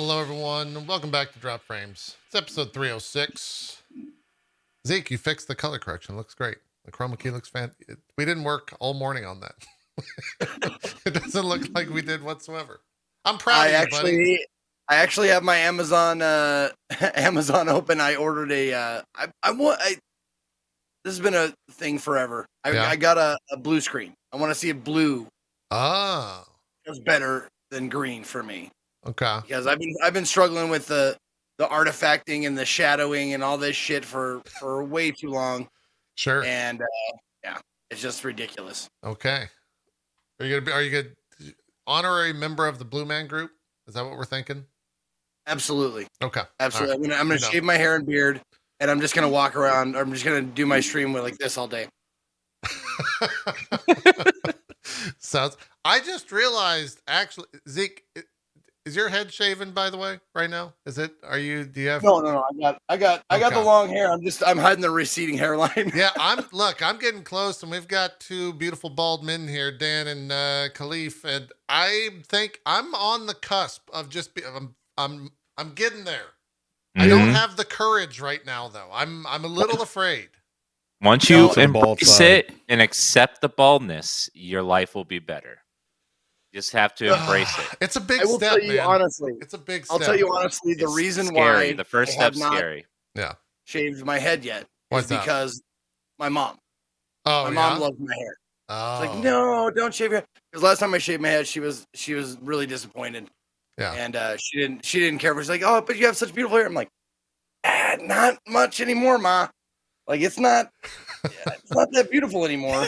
hello, everyone. Welcome back to Drop Frames. It's episode 306. Zeke, you fixed the color correction. Looks great. The chroma key looks fantastic. We didn't work all morning on that. It doesn't look like we did whatsoever. I'm proud of you, buddy. I actually have my Amazon Amazon open. I ordered a. This has been a thing forever. I got a blue screen. I want to see a blue. Oh, it's better than green for me. Okay. Because I've been struggling with the artifacting and the shadowing and all this shit for way too long. Sure. And yeah, it's just ridiculous. Okay. Are you gonna honorary member of the Blue Man Group? Is that what we're thinking? Absolutely. Okay. Absolutely. Right. I'm gonna shave my hair and beard, and I'm just gonna walk around. I'm just gonna do my stream with like this all day. I just realized, actually, Zeke, is your head shaven, by the way, right now? Do you have? No. I got the long hair. I'm hiding the receding hairline. Yeah, I'm getting close, and we've got two beautiful bald men here, Dan and Kahlief, and I think I'm on the cusp of I'm getting there. Mm-hmm. I don't have the courage right now, though. I'm a little afraid. Once you embrace it and accept the baldness, your life will be better. You just have to embrace it. It's a big step, man. I will tell you honestly. It's a big step. I'll tell you honestly, the reason scary. why The first step's scary. Yeah. Shaved my head yet is because my mom. Oh, my mom loves my hair. Oh. It's like, no, don't shave your head. Because last time I shaved my head, she was really disappointed. Yeah. And she didn't care. She's like, oh, but you have such beautiful hair. I'm like, not much anymore, Ma. Like it's not that beautiful anymore.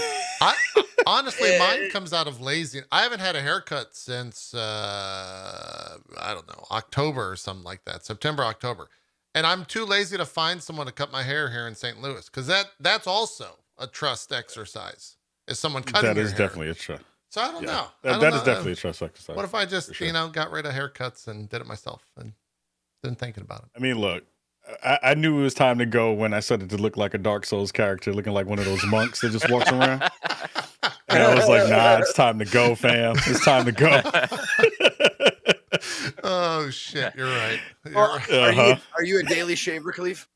Honestly, mine comes out of laziness. I haven't had a haircut since I don't know, October or something like that. September, October. And I'm too lazy to find someone to cut my hair here in St. Louis, because that's also a trust exercise. Is someone cutting your hair? Definitely a trust. So I don't know. That is definitely a trust exercise. What if I just got rid of haircuts and did it myself and didn't thinking about it? I mean, look. I knew it was time to go when I started to look like a Dark Souls character, looking like one of those monks that just walks around. And I was like, nah, it's time to go, fam. It's time to go. Oh, shit. You're right. Are you a daily shaver, Kahlief?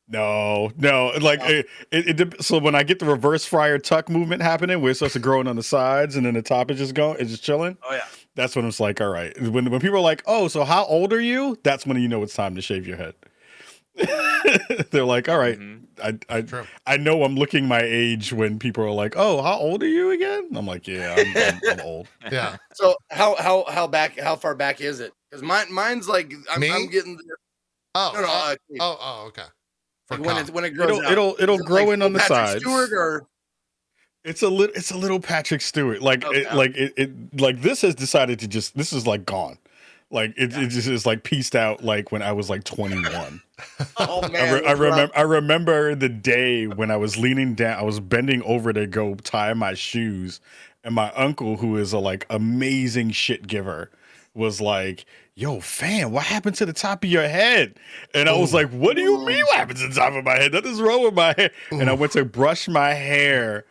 No. Like, so when I get the reverse friar tuck movement happening, where it starts to growing on the sides and then the top is just chilling. Oh, yeah. That's when it's like, all right. When people are like, oh, so how old are you? That's when you know it's time to shave your head. They're like, all right, I know I'm looking my age when people are like, oh, how old are you again? I'm like, yeah, I'm old. Yeah. So how far back is it? Because mine's like I'm getting. Okay. Like when it grows, it'll grow in on the sides. Stewart or it's a little Patrick Stewart. Like like this has decided to this is like gone. Like it just is like pieced out like when I was like 21. Oh man. I remember the day when I was leaning down, I was bending over to go tie my shoes, and my uncle, who is a like amazing shit giver, was like, yo, fam, what happened to the top of your head? And I was like, what do you mean what happened to the top of my head? Nothing's wrong with my hair. And I went to brush my hair,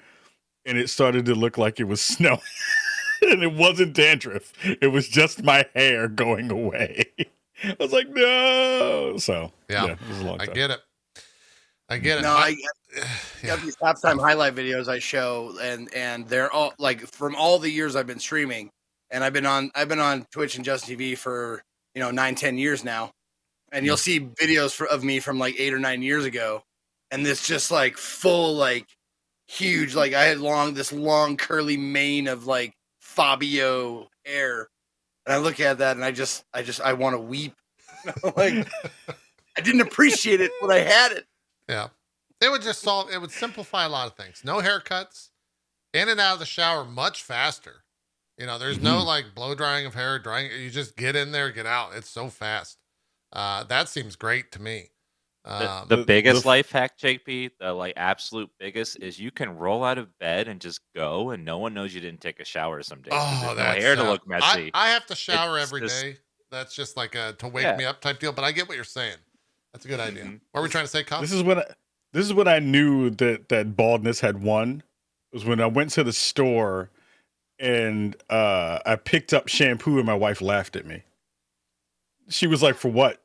and it started to look like it was snow. And it wasn't dandruff. It was just my hair going away. I was like, no. So yeah it was a long time. I get it. No, I got these top time highlight videos I show, and they're all like from all the years I've been streaming, and I've been on Twitch and Just TV for 9-10 years now, and you'll see videos of me from like 8 or 9 years ago, and this just like full like huge, like I had this long curly mane of like Fabio hair, and I look at that and I want to weep. Like I didn't appreciate it when I had it. Yeah, it would simplify a lot of things. No haircuts, in and out of the shower much faster. There's no like blow drying of hair, drying. You just get in there, get out. It's so fast. That seems great to me. The biggest life hack, JP, the like absolute biggest, is you can roll out of bed and just go, and no one knows you didn't take a shower some days. Oh, that's hair to look messy. I have to shower every day. That's just like a to wake me up type deal. But I get what you're saying. That's a good idea. What are we trying to say, Colin? This is when I knew that baldness had won. It was when I went to the store and I picked up shampoo and my wife laughed at me. She was like, for what?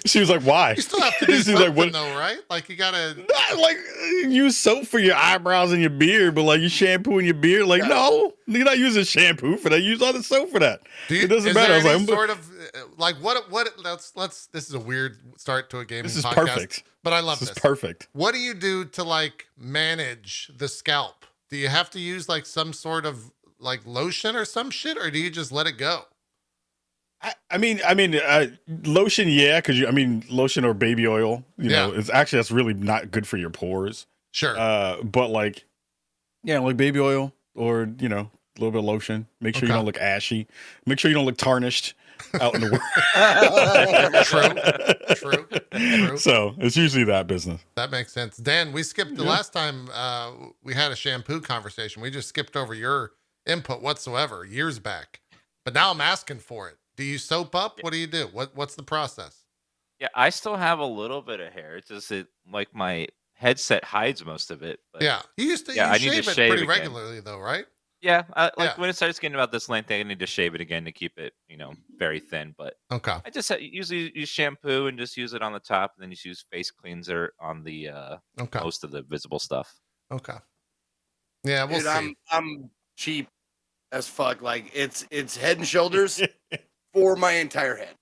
She was like, why? You still have to do She's something, like, what? though, right? Like, you gotta... Not like use soap for your eyebrows and your beard, but like you shampoo in your beard. Like, no, you're not using shampoo for that. Use all the soap for that. It doesn't matter. I was like, sort of like what? Let's. This is a weird start to a gaming. This is podcast, perfect. But I love this. This is perfect. What do you do to like manage the scalp? Do you have to use like some sort of like lotion or some shit, or do you just let it go? I mean, lotion, yeah, because lotion or baby oil, you know, it's actually that's really not good for your pores. Sure. But like, yeah, like baby oil or a little bit of lotion. Make sure you don't look ashy. Make sure you don't look tarnished out in the world. True. So it's usually that business. That makes sense. Dan, we skipped the last time we had a shampoo conversation. We just skipped over your input whatsoever years back, but now I'm asking for it. Do you soap up? What do you do? What's the process? Yeah, I still have a little bit of hair. It's just like my headset hides most of it. But yeah, you used to. Yeah, you I need to shave it shave pretty again. regularly, though, right? Yeah, when it starts getting about this length, I need to shave it again to keep it, very thin. But okay, I just usually use shampoo and just use it on the top, and then just use face cleanser on the most of the visible stuff. Okay. Yeah, we'll see. I'm cheap as fuck. Like it's Head and Shoulders for my entire head.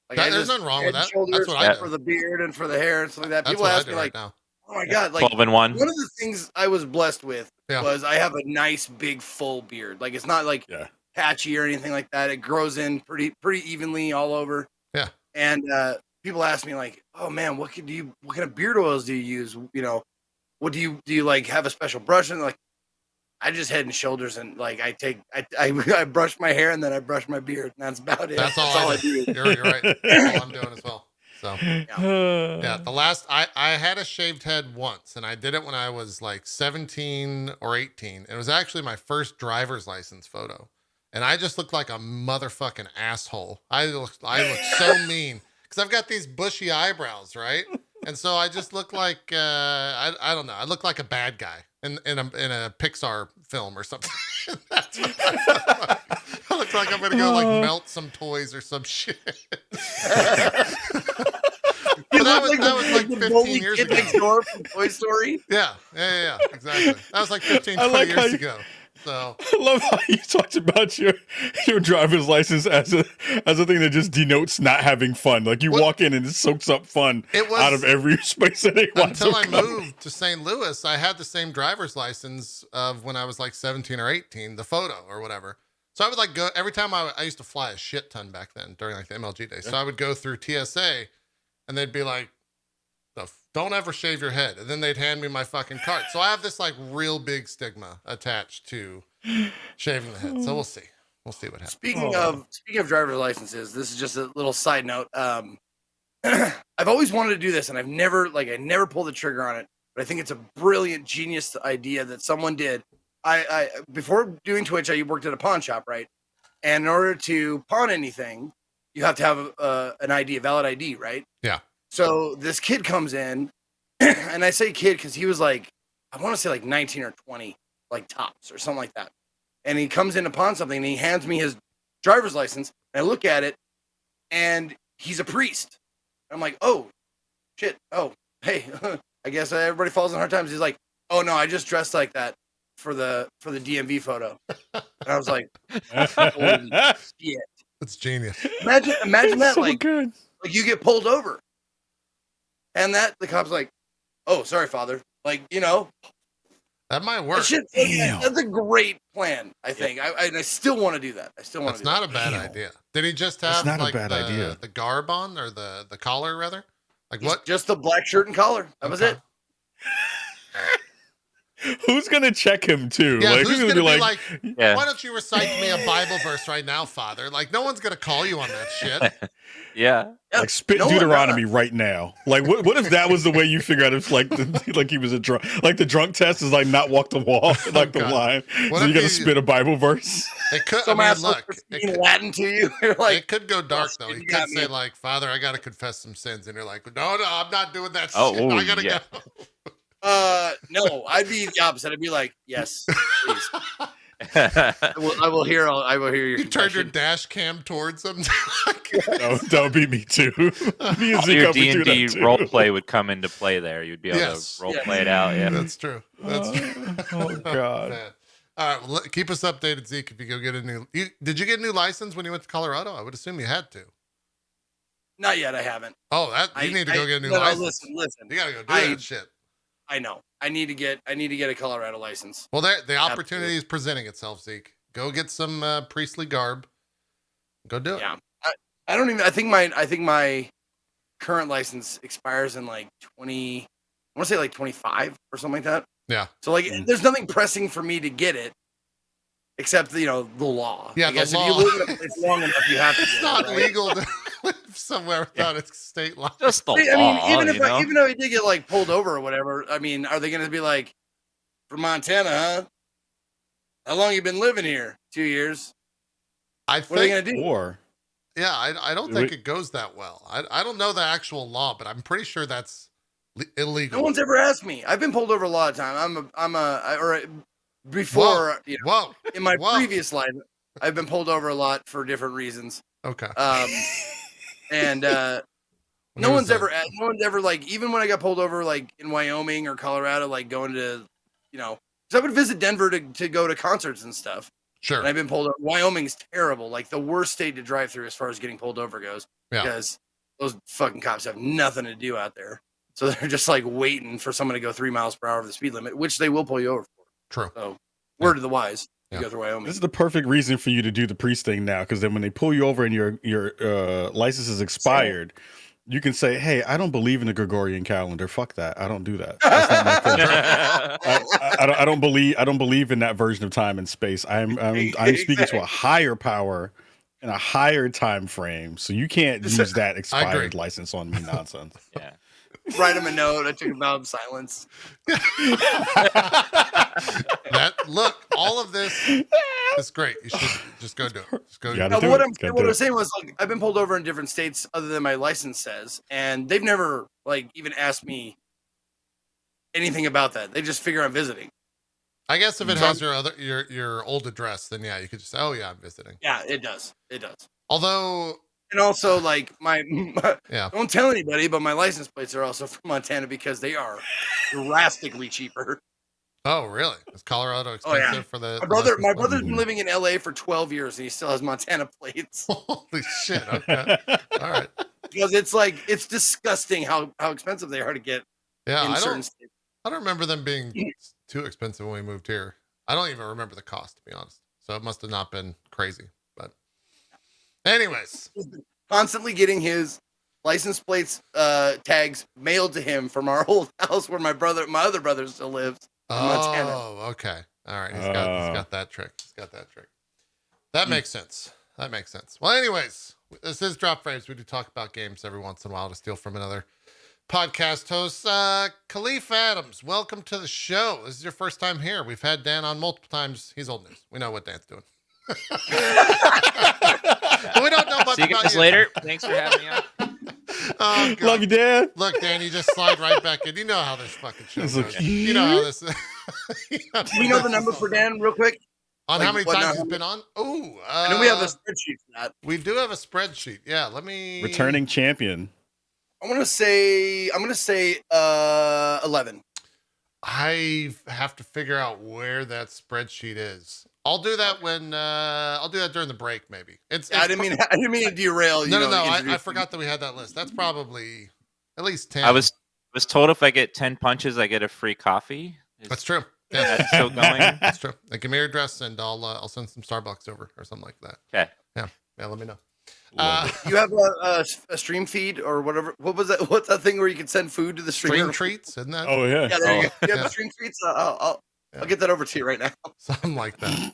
Like there's nothing wrong with that. That's what I do for the beard and for the hair and stuff like that. That's People ask me right like, now. "Oh my god!" Like 12-in-1. One of the things I was blessed with was I have a nice big full beard. Like it's not like patchy or anything like that. It grows in pretty evenly all over. Yeah. And people ask me like, "Oh man, what kind of beard oils do you use? What do you like have a special brush?" And like, I just Head and Shoulders and like I brush my hair and then I brush my beard and that's about it. That's all I do. You're right. That's all I'm doing as well. So yeah, the last I had a shaved head once, and I did it when I was like 17 or 18. It was actually my first driver's license photo, and I just looked like a motherfucking asshole. I looked so mean because I've got these bushy eyebrows, right? And so I just look like I don't know. I look like a bad guy in a Pixar film or something. That's what I look like. I look like I'm gonna go like melt some toys or some shit. That was like 15 years ago. Next door from Toy Story. Yeah, exactly. That was like 15, 20 years ago. So I love how you talked about your driver's license as a thing that just denotes not having fun. Like you walk in and it soaks up fun out of every space that they want. Until I moved to St. Louis, I had the same driver's license of when I was like 17 or 18, the photo or whatever. So I would like go every time I used to fly a shit ton back then during like the MLG days. So I would go through TSA and they'd be like, don't ever shave your head. And then they'd hand me my fucking card. So I have this like real big stigma attached to shaving the head. So we'll see. We'll see what happens. Speaking of driver's licenses, this is just a little side note. I've always wanted to do this and I never pulled the trigger on it, but I think it's a brilliant, genius idea that someone did. I before doing Twitch, I worked at a pawn shop, right? And in order to pawn anything, you have to have an ID, a valid ID, right? Yeah. So this kid comes in, and I say kid because he was like, I want to say like 19 or 20, like tops or something like that. And he comes in to pawn something, and he hands me his driver's license. And I look at it, and he's a priest. I'm like, oh, shit. Oh, hey, I guess everybody falls on hard times. He's like, oh no, I just dressed like that for the DMV photo. And I was like, holy shit. That's genius. Imagine that, so like you get pulled over. And the cop's like, oh, sorry, father. Like, that might work. That's a great plan, I think. I still want to do that. That's not a bad idea. Did he just have like the garb on or the collar rather? Like what? Just the black shirt and collar. That was it. Who's gonna check him too? Yeah, like, who's gonna be like yeah. Why don't you recite me a Bible verse right now, Father? Like, no one's gonna call you on that shit. Yeah. Like spit Deuteronomy right now. Like, what if that was the way you figure out if like he was a drunk? Like the drunk test is like not walk the wall, like the line. What so you gotta spit a Bible verse. It could. Some look, Latin to you. You're like, it could go dark though. He could say like, Father, I gotta confess some sins, and you're like, no, I'm not doing that shit. I gotta go. No, I'd be the opposite. I'd be like, yes, please. I will hear your You turned your confession. dash cam towards them. That would be me too. Me and All Zeke your would do D&D that too. role play would come into play there. You'd be able Yes. to role play it out. Yeah. That's true. That's true. Oh God. Man. All right, well, keep us updated, Zeke. If you go get a new, did you get a new license when you went to Colorado? I would assume you had to. Not yet. I haven't. Oh, you need to go get a new no, license. Listen. You gotta go do that shit. I know. I need to get a Colorado license. Well, the opportunity is presenting itself, Zeke. Go get some priestly garb. Go do it. Yeah. I don't even. I think my current license expires in like 20. I want to say like 25 or something like that. Yeah. So like, there's nothing pressing for me to get it, except the law. Yeah, I guess the if law. you live in a place long enough, you have to. It's not legal to live somewhere without its state law. Just the I law. mean, even though he did get like pulled over or whatever, I mean, are they going to be like, from Montana, huh? How long you been living here? 2 years. What are they going to do? Or yeah, I don't think it goes that well. I don't know the actual law, but I'm pretty sure that's illegal. No one's ever asked me. I've been pulled over a lot of time. Before, Whoa. in my previous life, I've been pulled over a lot for different reasons. Okay. And no one's ever like, even when I got pulled over like in Wyoming or Colorado, like going to, because I would visit Denver to go to concerts and stuff. Sure. And I've been pulled over. Wyoming's terrible, like the worst state to drive through as far as getting pulled over goes. Yeah. Because those fucking cops have nothing to do out there. So they're just like waiting for someone to go 3 miles per hour over the speed limit, which they will pull you over for. True. So word to the wise. Yeah. You go through Wyoming. this is the perfect reason for you to do the priest thing now, because then when they pull you over and your license is expired, you can say, "Hey, I don't believe in the Gregorian calendar. Fuck that. I don't do that. That's not my thing. I don't believe in that version of time and space. I'm speaking to a higher power in a higher time frame. So you can't use that expired license on me nonsense." Yeah. Write him a note. I took a vow of silence. Look, all of this is great. You should just go do it. Just go. What I was saying was, like, I've been pulled over in different states other than my license says, and they've never like even asked me anything about that. They just figure I'm visiting. I guess if it has your old address, then yeah, you could just say, "Oh yeah, I'm visiting." Yeah, it does. It does. Although, and also like my yeah, don't tell anybody, but my license plates are also from Montana because they are drastically cheaper. Oh really? Is Colorado expensive for the? My brother's been living in LA for 12 years and he still has Montana plates. Holy shit! Okay, all right. Because it's disgusting how expensive they are to get. Yeah, in certain states. I don't remember them being too expensive when we moved here. I don't even remember the cost, to be honest. So it must have not been crazy. But anyways, constantly getting his license plates tags mailed to him from our old house where my other brother still lives in Montana. Oh, okay. All right. He's got that trick. That makes sense. Well, anyways, this is Drop Frames. We do talk about games every once in a while to steal from another podcast host. Kahlief Adams, welcome to the show. This is your first time here. We've had Dan on multiple times. He's old news. We know what Dan's doing. But we don't know much See you about guys you. later. Thanks for having me on. Oh, Love you, Dan. Look, Dan, you just slide right back in. You know how this fucking show goes. You know how this is. Do we know the number for Dan real quick? On how many times he's been on? Oh, I know we have a spreadsheet for that. We do have a spreadsheet. Yeah, let me. Returning champion. I'm gonna say 11. I have to figure out where that spreadsheet is. I'll do that I'll do that during the break, maybe. I didn't mean to derail. No. I forgot that we had that list. That's probably at least 10. I was told if I get 10 punches, I get a free coffee. That's true. Yeah, that's still going. That's true. Give me your address and I'll send some Starbucks over or something like that. Okay. Yeah. Let me know. You have a stream feed or whatever. What was that? What's that thing where you can send food to the streamer? Stream treats, isn't that? Oh yeah. Yeah, there you go. You have the stream treats. I'll get that over to you right now. Something like that.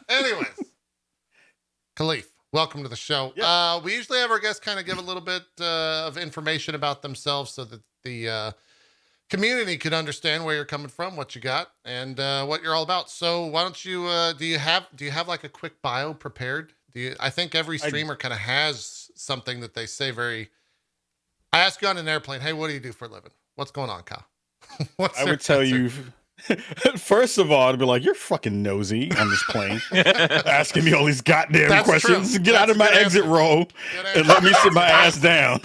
Anyways, Kahlief, welcome to the show. Yep. We usually have our guests kind of give a little bit of information about themselves so that the community could understand where you're coming from, what you got, and what you're all about. So why don't you do you have like a quick bio prepared? I think every streamer kind of has something that they say very. I ask you on an airplane, hey, what do you do for a living? What's going on, Kyle? I would tell you First of all, I'd be like, "You're fucking nosy on this plane, asking me all these goddamn That's questions. true. Get That's out of a my good exit answer. row Good and let me answer. sit my ass down."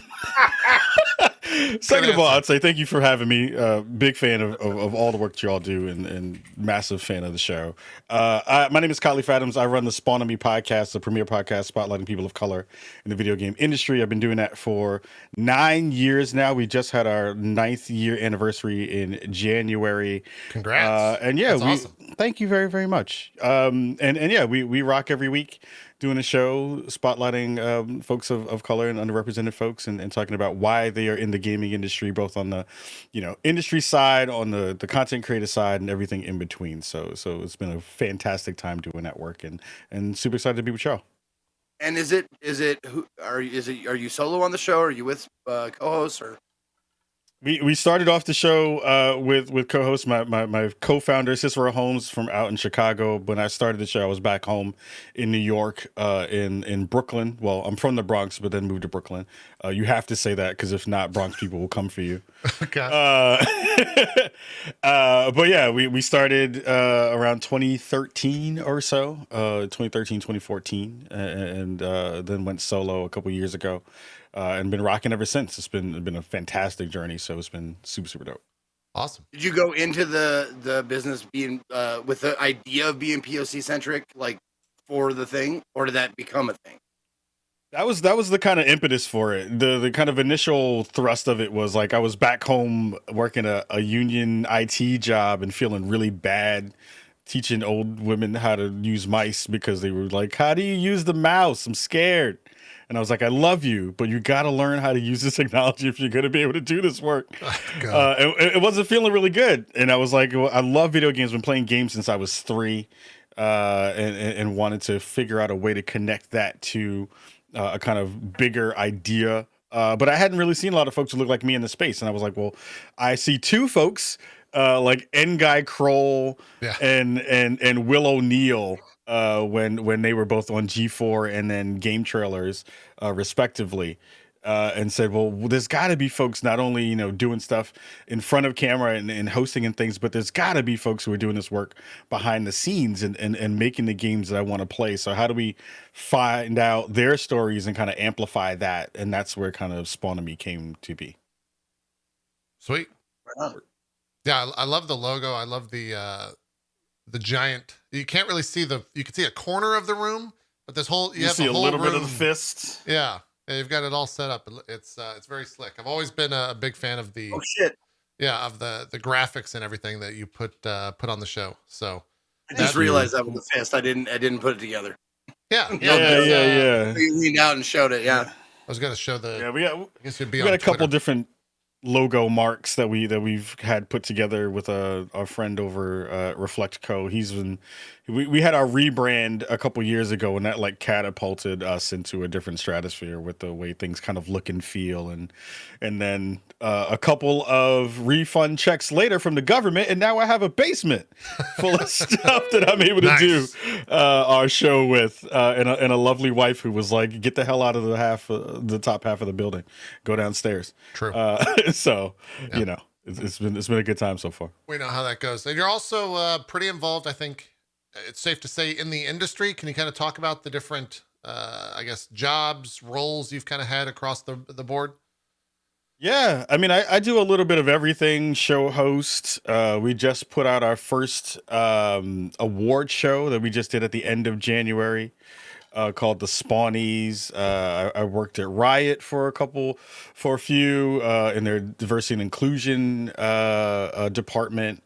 Second of all, answer. I'd say thank you for having me. Big fan of all the work that y'all do, and massive fan of the show. My name is Kahlief Adams. I run the Spawn on Me podcast, the premier podcast spotlighting people of color in the video game industry. I've been doing that for 9 years now. We just had our 9th year anniversary in January. Congrats. And yeah, That's awesome. thank you very, very much. And yeah, we rock every week doing a show spotlighting folks of color and underrepresented folks, and talking about why they are in the gaming industry, both on the industry side, on the content creator side, and everything in between. So it's been a fantastic time doing that work, and super excited to be with y'all. And is it are you solo on the show? Or are you with co-hosts or? We started off the show with co-host my co-founder Cicero Holmes from out in Chicago. When I started the show, I was back home in New York, in Brooklyn. Well, I'm from the Bronx, but then moved to Brooklyn. You have to say that, because if not, Bronx people will come for you. Okay. But yeah, we started around 2013 or so, 2013, 2014, and then went solo a couple years ago. And been rocking ever since. It's been a fantastic journey. So it's been super dope. Awesome. Did you go into the business being with the idea of being POC centric, like for the thing, or did that become a thing? That was the kind of impetus for it. The kind of initial thrust of it was like I was back home working a union IT job and feeling really bad teaching old women how to use mice, because they were like, "How do you use the mouse? I'm scared." And I was like, "I love you, but you got to learn how to use this technology if you're going to be able to do this work." It wasn't feeling really good. And I was like, well, I love video games. Been playing games since I was 3, and wanted to figure out a way to connect that to a kind of bigger idea. But I hadn't really seen a lot of folks who look like me in the space. And I was like, well, I see 2 folks, like N Guy Kroll and Will O'Neill, when they were both on G4 and then Game Trailers, respectively, and said, well, there's got to be folks not only doing stuff in front of camera and hosting and things, but there's got to be folks who are doing this work behind the scenes and making the games that I want to play. So how do we find out their stories and kind of amplify that? And that's where kind of Spawn on Me came to be. Sweet. Yeah, I love the logo. I love the giant. You can't really see you can see a corner of the room, but this whole you have see a a whole little room. bit of the fist. Yeah, you've got it all set up. It's very slick. I've always been a big fan of the of the graphics and everything that you put on the show. So I just realized that with the fist. I didn't put it together. Yeah. You leaned out and showed it. Yeah. I was gonna show the. Yeah, I guess you'd be we on got a couple Twitter. different logo marks that we've had put together with our friend over Reflect Co. We had our rebrand a couple years ago, and that like catapulted us into a different stratosphere with the way things kind of look and feel, and then a couple of refund checks later from the government, and now I have a basement full of stuff that I'm able to do our show with, and a lovely wife who was like, "Get the hell out of the top half of the building, go downstairs." True. So it's been a good time so far. We know how that goes, and you're also pretty involved. I think it's safe to say in the industry. Can you kind of talk about the different, I guess, jobs, roles you've kind of had across the board? Yeah, I mean, I do a little bit of everything. Show host. We just put out our first award show that we just did at the end of January, called the Spawnies. I worked at Riot for a few in their diversity and inclusion department.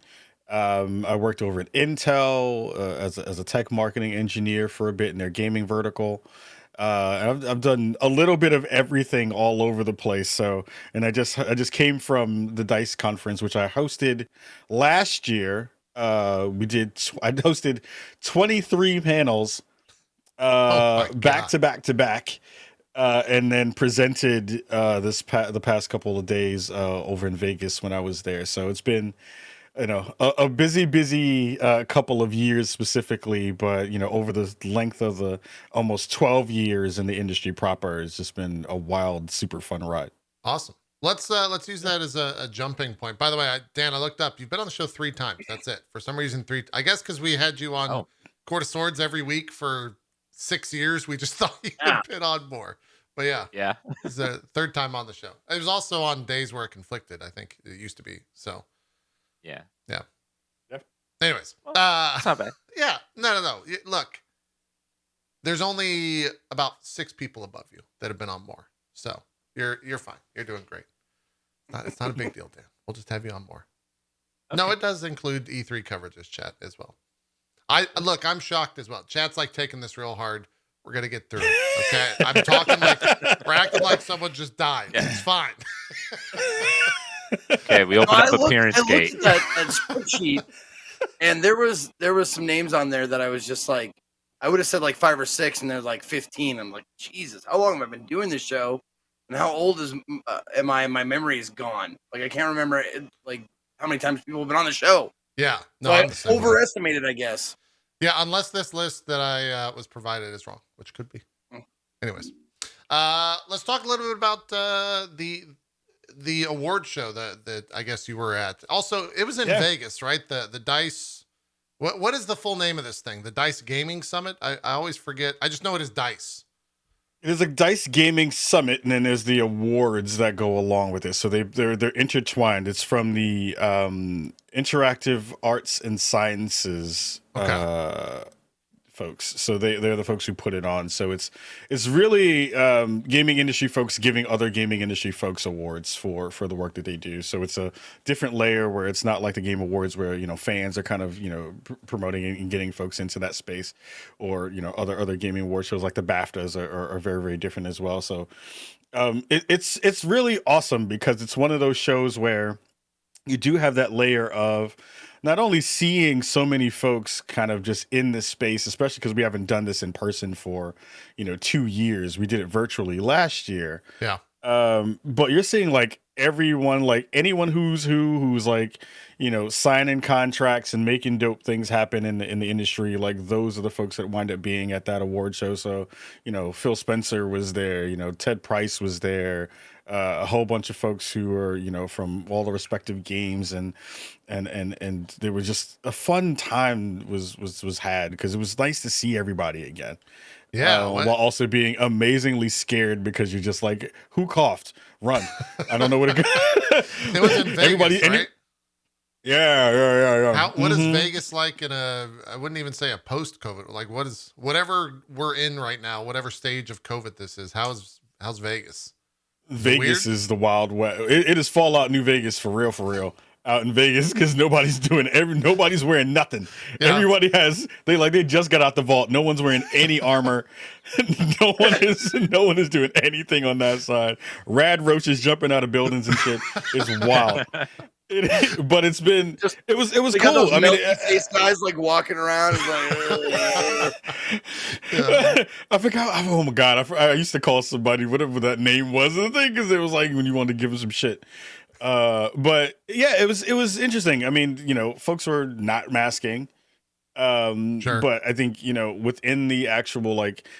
I worked over at Intel as a tech marketing engineer for a bit in their gaming vertical. I've done a little bit of everything all over the place. So, and I just came from the DICE conference, which I hosted last year. I hosted 23 panels, back to back, and then presented the past couple of days over in Vegas when I was there. So it's been a busy couple of years specifically, but over the length of the almost 12 years in the industry proper, it's just been a wild, super fun ride. Awesome. Let's use that as a jumping point. By the way, Dan, I looked up. You've been on the show 3 times. That's it. For some reason, 3. I guess because we had you on Oh, Court of Swords every week for 6 years, we just thought you Yeah. had been on more. But yeah, yeah. it's the 3rd time on the show. It was also on days where it conflicted. I think it used to be. So Yeah. anyways, Well, It's not bad. yeah, no. Look, there's only about 6 people above you that have been on more. So you're fine. You're doing great. It's not a big deal, Dan. We'll just have you on more. No, Okay. it does include E3 coverages, chat, as well. I'm shocked as well. Chat's like taking this real hard. We're gonna get through it. Okay. I'm talking like we're acting like someone just died. Yeah. It's fine. Okay, we open I up looked appearance at gate. that spreadsheet, and there was some names on there that I was just like, I would have said like 5 or 6, and there's like 15. I'm like, Jesus, how long have I been doing this show? And how old am I? My memory is gone. Like I can't remember like how many times people have been on the show. Yeah. No, So I'm I the same way. overestimated, I guess. Yeah, unless this list that I was provided is wrong, which could be. Mm. Anyways, let's talk a little bit about the award show that I guess you were at. Also, it was in Vegas, right? The Dice. What is the full name of this thing? The Dice Gaming Summit? I always forget. I just know it is Dice. There's a Dice Gaming Summit, and then there's the awards that go along with it. So they're intertwined. It's from the Interactive Arts and Sciences folks. So they're the folks who put it on. So it's really gaming industry folks giving other gaming industry folks awards for the work that they do. So it's a different layer where it's not like the Game Awards where fans are kind of promoting and getting folks into that space, or other gaming award shows like the BAFTAs are very, very different as well. So it's really awesome because it's one of those shows where you do have that layer of not only seeing so many folks kind of just in this space, especially because we haven't done this in person for 2 years. We did it virtually last year. Yeah. But you're seeing like everyone, like anyone who's like signing contracts and making dope things happen in the industry. Like those are the folks that wind up being at that award show. So Phil Spencer was there. Ted Price was there. A whole bunch of folks who were from all the respective games, and there was just a fun time was had because it was nice to see everybody again. Yeah. While also being amazingly scared because you're just like, who coughed? Run! I don't know what it. It was in Vegas, right? Yeah. What is Vegas like in I wouldn't even say a post-COVID. Like whatever we're in right now, whatever stage of COVID this is, how's Vegas? Vegas is the Wild West. It is Fallout New Vegas for real out in Vegas because nobody's wearing nothing. Yeah. Everybody they just got out the vault. No one's wearing any armor. no one is doing anything on that side. Rad roaches jumping out of buildings and shit. It's wild. But it was cool. I mean, face guys like walking around. And like, I forgot. Oh my god! I used to call somebody whatever that name was. The thing because it was like when you wanted to give them some shit. But yeah, it was interesting. I mean, folks were not masking. Sure. But I think within the actual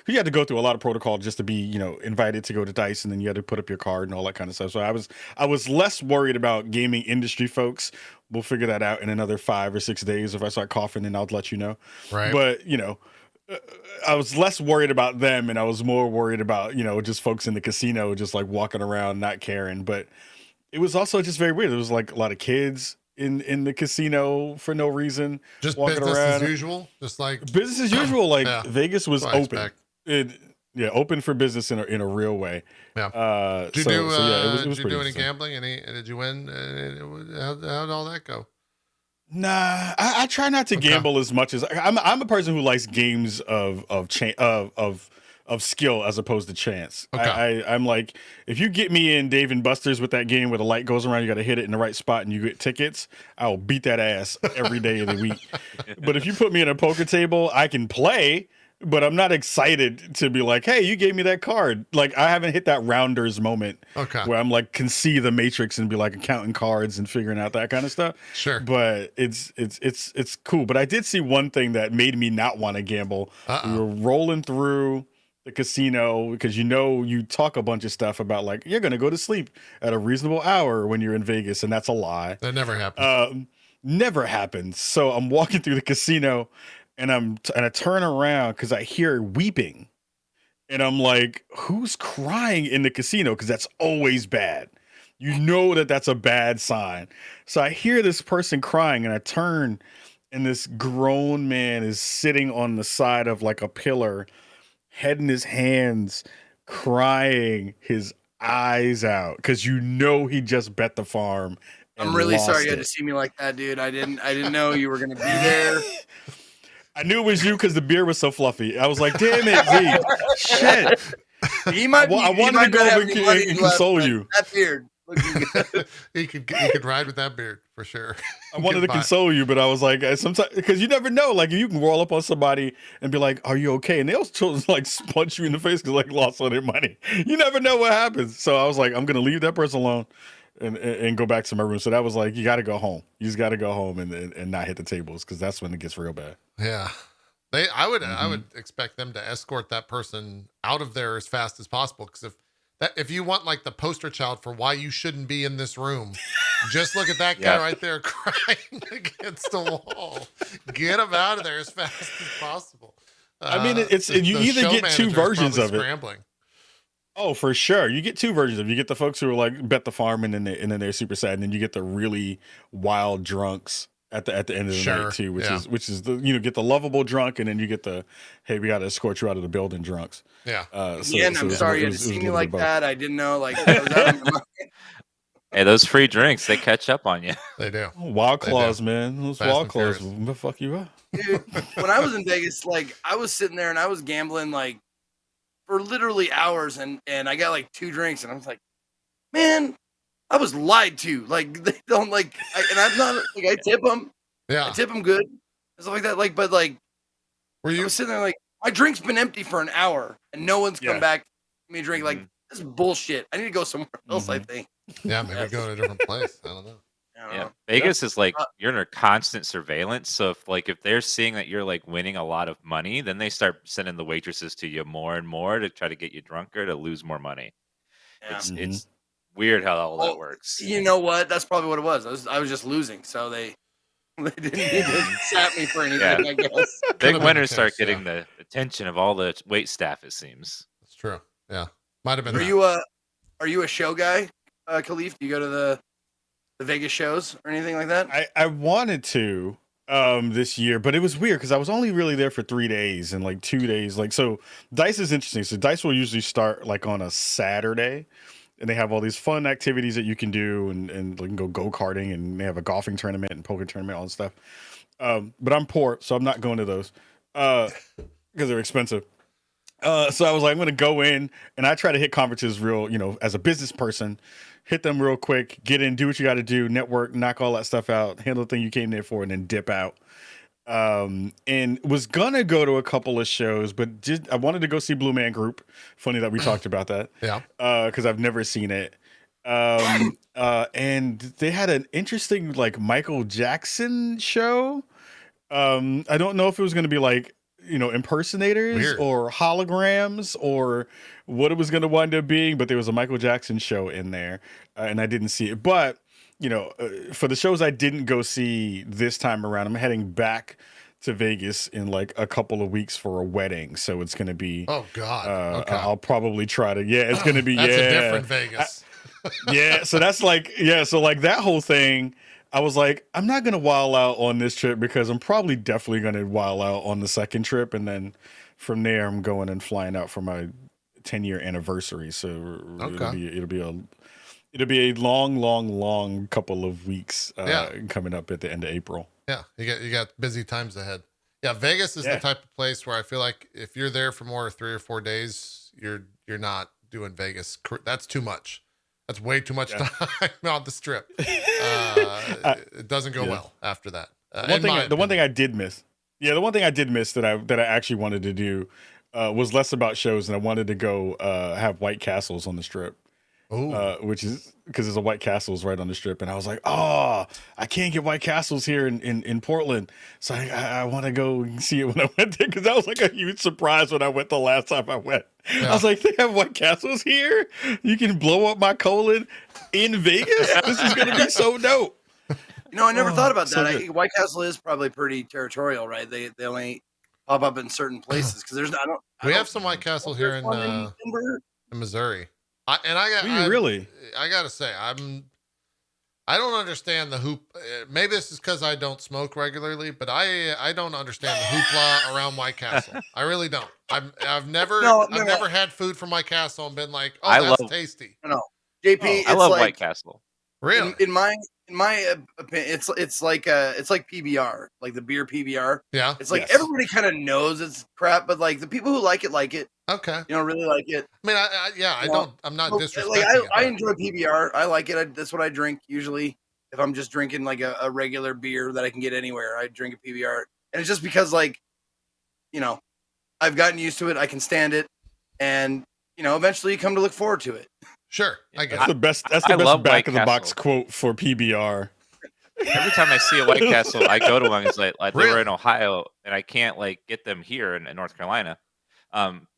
you had to go through a lot of protocol just to be invited to go to Dice, and then you had to put up your card and all that kind of stuff. So I was less worried about gaming industry folks. We'll figure that out in another 5 or 6 days. If I start coughing, then I'll let you know. Right. But I was less worried about them, and I was more worried about just folks in the casino just like walking around not caring. But it was also just very weird. There was like a lot of kids in the casino for no reason, just walking business around. as usual, just like business as usual. Like yeah. Vegas was That's open. Open for business in a real way. Yeah. Did it was did you do any interesting. gambling? Did you win? How'd all that go? Nah, I try not to gamble as much as I'm a person who likes games of skill as opposed to chance. Okay. I'm like, if you get me in Dave and Buster's with that game where the light goes around, you got to hit it in the right spot and you get tickets, I'll beat that ass every day of the week. But if you put me in a poker table, I can play, but I'm not excited to be like, hey, you gave me that card. Like, I haven't hit that Rounders moment where I'm like, can see the matrix and be like counting cards and figuring out that kind of stuff. Sure. But it's cool. But I did see one thing that made me not want to gamble. We were rolling through the casino because you talk a bunch of stuff about like you're gonna go to sleep at a reasonable hour when you're in Vegas, and that's a lie. That never happens. Never happens. So I'm walking through the casino, and I turn around because I hear weeping, and I'm like, who's crying in the casino? Because that's always bad. You know that's a bad sign. So I hear this person crying, and I turn, and this grown man is sitting on the side of like a pillar, head in his hands, crying his eyes out because he just bet the farm. I'm really sorry you had it. to see me like that, dude. I didn't know you were gonna be there. I knew it was you because the beer was so fluffy. I was like, damn it, Zeke. Shit. He might be, I wanted to go over and console you. That beard. He could ride with that beard for sure. I wanted to console you, but I was like, sometimes because you never know. Like, you can roll up on somebody and be like, "Are you okay?" And they'll just like punch you in the face because like lost all their money. You never know what happens. So I was like, I'm gonna leave that person alone and go back to my room. So that was like, you got to go home. You just got to go home and not hit the tables because that's when it gets real bad. Yeah. I would expect them to escort that person out of there as fast as possible. Because if you want like the poster child for why you shouldn't be in this room, just look at that guy right there crying against the wall. Get him out of there as fast as possible. I mean, you either get two versions of it. Scrambling. Oh, for sure. You get two versions of it. You get the folks who are like bet the farm and then they're super sad, and then you get the really wild drunks at the end of the night too, which is the get the lovable drunk, and then you get the hey, we got to escort you out of the building drunks. Yeah. I'm sorry you had to see me like that. I didn't know like that was out of my mind. Hey, those free drinks, they catch up on you. They do. Wild Claws, man. Those Wild Claws will fuck you up. Dude, when I was in Vegas, like I was sitting there and I was gambling like for literally hours, and I got like 2 drinks, and I was like, man, I was lied to. Like they don't like, and I'm not like I tip them. Yeah, I tip them good and stuff like that. Like, but like, I was sitting there like my drink's been empty for an hour and no one's come back to me a drink. Like this is bullshit. I need to go somewhere else. I think. Yeah, maybe go to a different place. I don't know. Yeah, Vegas is like you're under constant surveillance. So if they're seeing that you're like winning a lot of money, then they start sending the waitresses to you more and more to try to get you drunker to lose more money. Yeah. It's weird how all that works. You know what? That's probably what it was. I was just losing, so they didn't need to sap me for anything. I guess big winners start getting the attention of all the wait staff. It seems that's true. Yeah, might have been. Are you a show guy, Kahlief? Do you go to the Vegas shows or anything like that? I wanted to this year, but it was weird because I was only really there for 3 days, and like 2 days. Like, so Dice is interesting. So Dice will usually start like on a Saturday, and they have all these fun activities that you can do, and you can go karting, and they have a golfing tournament and poker tournament, all that stuff. But I'm poor, so I'm not going to those because they're expensive. So I was like, I'm going to go in, and I try to hit conferences real, as a business person, hit them real quick, get in, do what you got to do, network, knock all that stuff out, handle the thing you came there for, and then dip out. And was going to go to a couple of shows, but I wanted to go see Blue Man Group. Funny that we talked about that. Yeah. Because I've never seen it. And they had an interesting like Michael Jackson show. I don't know if it was going to be like, impersonators or holograms or what it was going to wind up being, but there was a Michael Jackson show in there, and I didn't see it. But for the shows I didn't go see this time around, I'm heading back to Vegas in like a couple of weeks for a wedding, so it's going to be. Oh God! Okay. I'll probably try to. Yeah, it's going to be. That's a different Vegas. So that's like so like that whole thing. I was like, I'm not going to wild out on this trip because I'm probably definitely going to wild out on the second trip. And then from there, I'm going and flying out for my 10-year anniversary. So it'll be a long couple of weeks coming up at the end of April. Yeah, you got busy times ahead. Yeah, Vegas is the type of place where I feel like if you're there for more than 3 or 4 days, you're not doing Vegas. That's too much. That's way too much time on the strip. It doesn't go well after that. The one thing I did miss that I actually wanted to do was less about shows, and I wanted to go have White Castles on the strip. which is because there's a White Castle's right on the strip, and I was like, oh, I can't get White Castles here in Portland, so I want to go see it when I went there, because that was like a huge surprise when I went the last time I went. Yeah. I was like, they have White Castles here? You can blow up my colon in Vegas? This is gonna be so dope. You know, I never thought about so that. good. White Castle is probably pretty territorial, right? They only pop up in certain places because there's not. We have some White Castle here in Denver. Missouri. I gotta say, I don't understand the hoop. Maybe this is because I don't smoke regularly, but I don't understand the hoopla around White Castle. I really don't. I've never had food from White Castle and been like, oh, that's tasty. No, JP, I love White Castle. Really? In my opinion, it's like PBR, like the beer PBR. Yeah. It's like everybody kind of knows it's crap, but like the people who like it. Okay. You know, really like it. I mean, I'm not disrespecting like, it. I enjoy PBR. I like it. That's what I drink usually. If I'm just drinking like a regular beer that I can get anywhere, I drink a PBR. And it's just because, like, you know, I've gotten used to it. I can stand it. And, you know, eventually you come to look forward to it. Sure. I guess That's the best back of the box quote for PBR. Every time I see a White Castle, I go to one. It's like they were in Ohio, and I can't like get them here in North Carolina.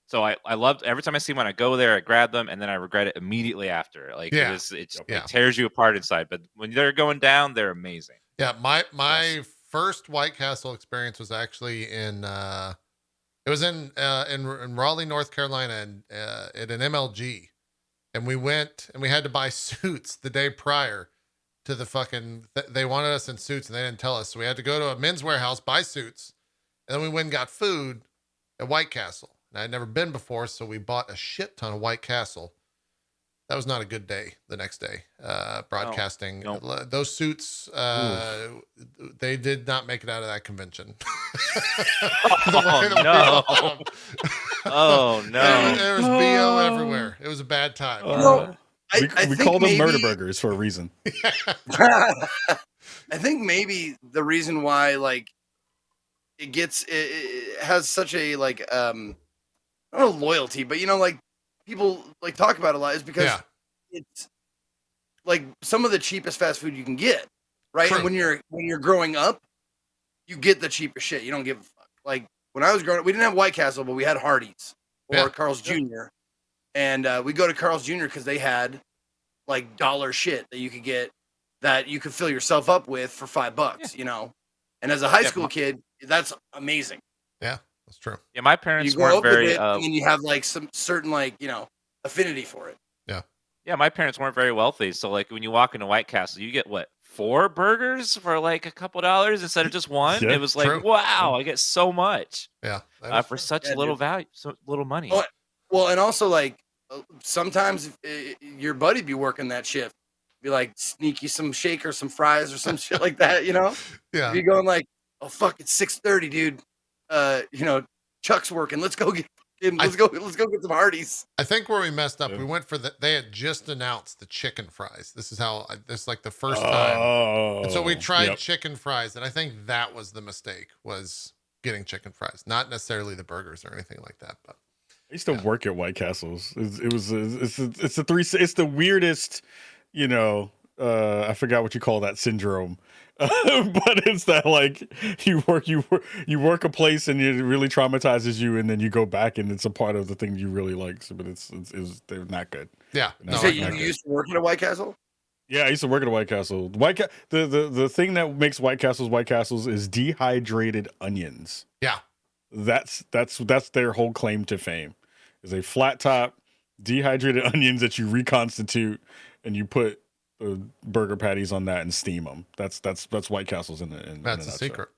So I loved every time I see one, I go there, I grab them, and then I regret it immediately after. Like it tears you apart inside. But when they're going down, they're amazing. Yeah, my first White Castle experience was actually in Raleigh, North Carolina, and at an MLG, and we went and we had to buy suits the day prior to the fucking. They wanted us in suits and they didn't tell us, so we had to go to a Men's Warehouse, buy suits, and then we went and got food at White Castle. And I'd never been before, so we bought a shit ton of White Castle. That was not a good day the next day. Broadcasting. No. Those suits, they did not make it out of that convention. Oh, no. There was BO everywhere. It was a bad time. We call them murder burgers for a reason. I think maybe the reason why, like, it has such a, like, I don't know, loyalty, but, you know, like, people like talk about it a lot is because it's like some of the cheapest fast food you can get, right? True. And when you're growing up, you get the cheapest shit. You don't give a fuck. Like when I was growing up, we didn't have White Castle, but we had Hardee's or Carl's Jr. And we go to Carl's Jr. because they had like dollar shit that you could get that you could fill yourself up with for $5, you know. And as a high school kid, that's amazing. Yeah. That's true. Yeah, my parents you weren't very. and you have like some certain like affinity for it. Yeah, my parents weren't very wealthy, so like when you walk into White Castle, you get 4 burgers for like a couple dollars instead of just one. Yeah, it was like, wow, I get so much. Yeah, for such little value, so little money. Well, and also like sometimes your buddy be working that shift, be like sneak you some shake or some fries or some shit like that, you know? Yeah. Be going like, oh fuck, it's 6:30, dude. Chuck's working. Let's go get some Hardee's. I think where we messed up, we went for they had just announced the chicken fries. This is like the first time. And so we tried chicken fries, and I think that was the mistake, was getting chicken fries, not necessarily the burgers or anything like that. But I used to work at White Castles. It's the weirdest, I forgot what you call that syndrome. But it's that like you work a place and it really traumatizes you, and then you go back and it's a part of the thing you really like. So, but they're not good. Yeah. You say you used to work at a White Castle? Yeah, I used to work at a White Castle. The thing that makes White Castles is dehydrated onions. Yeah. That's their whole claim to fame. Is a flat top dehydrated onions that you reconstitute and you put burger patties on that and steam them. That's White Castle's in it. That's a secret.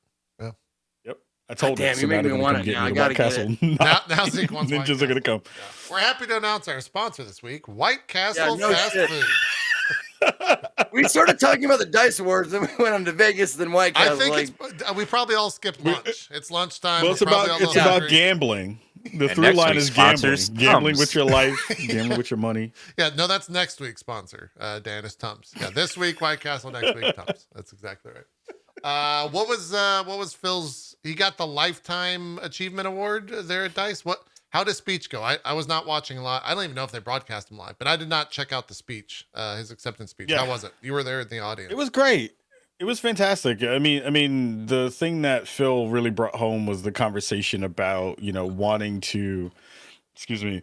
Yeah. Yep. I told damn, you made me want it now. I gotta get it. Now Zeke wants ninjas are gonna come. Yeah. We're happy to announce our sponsor this week, White Castle Fast Food. We started talking about the Dice Awards, then we went on to Vegas, then White Castle. I think we probably all skipped lunch. It's lunchtime. Well, it's about gambling. The through line is gambling with your life, gambling with your money. Yeah, no, that's next week's sponsor. Dan is Tums. Yeah, this week White Castle, next week Tums. That's exactly right. What was Phil's? He got the Lifetime Achievement Award there at Dice. What How does speech go? I was not watching live. I don't even know if they broadcast him live, but I did not check out the speech, his acceptance speech. Yeah. How was it? You were there in the audience. It was great. It was fantastic. I mean, the thing that Phil really brought home was the conversation about, wanting to, excuse me,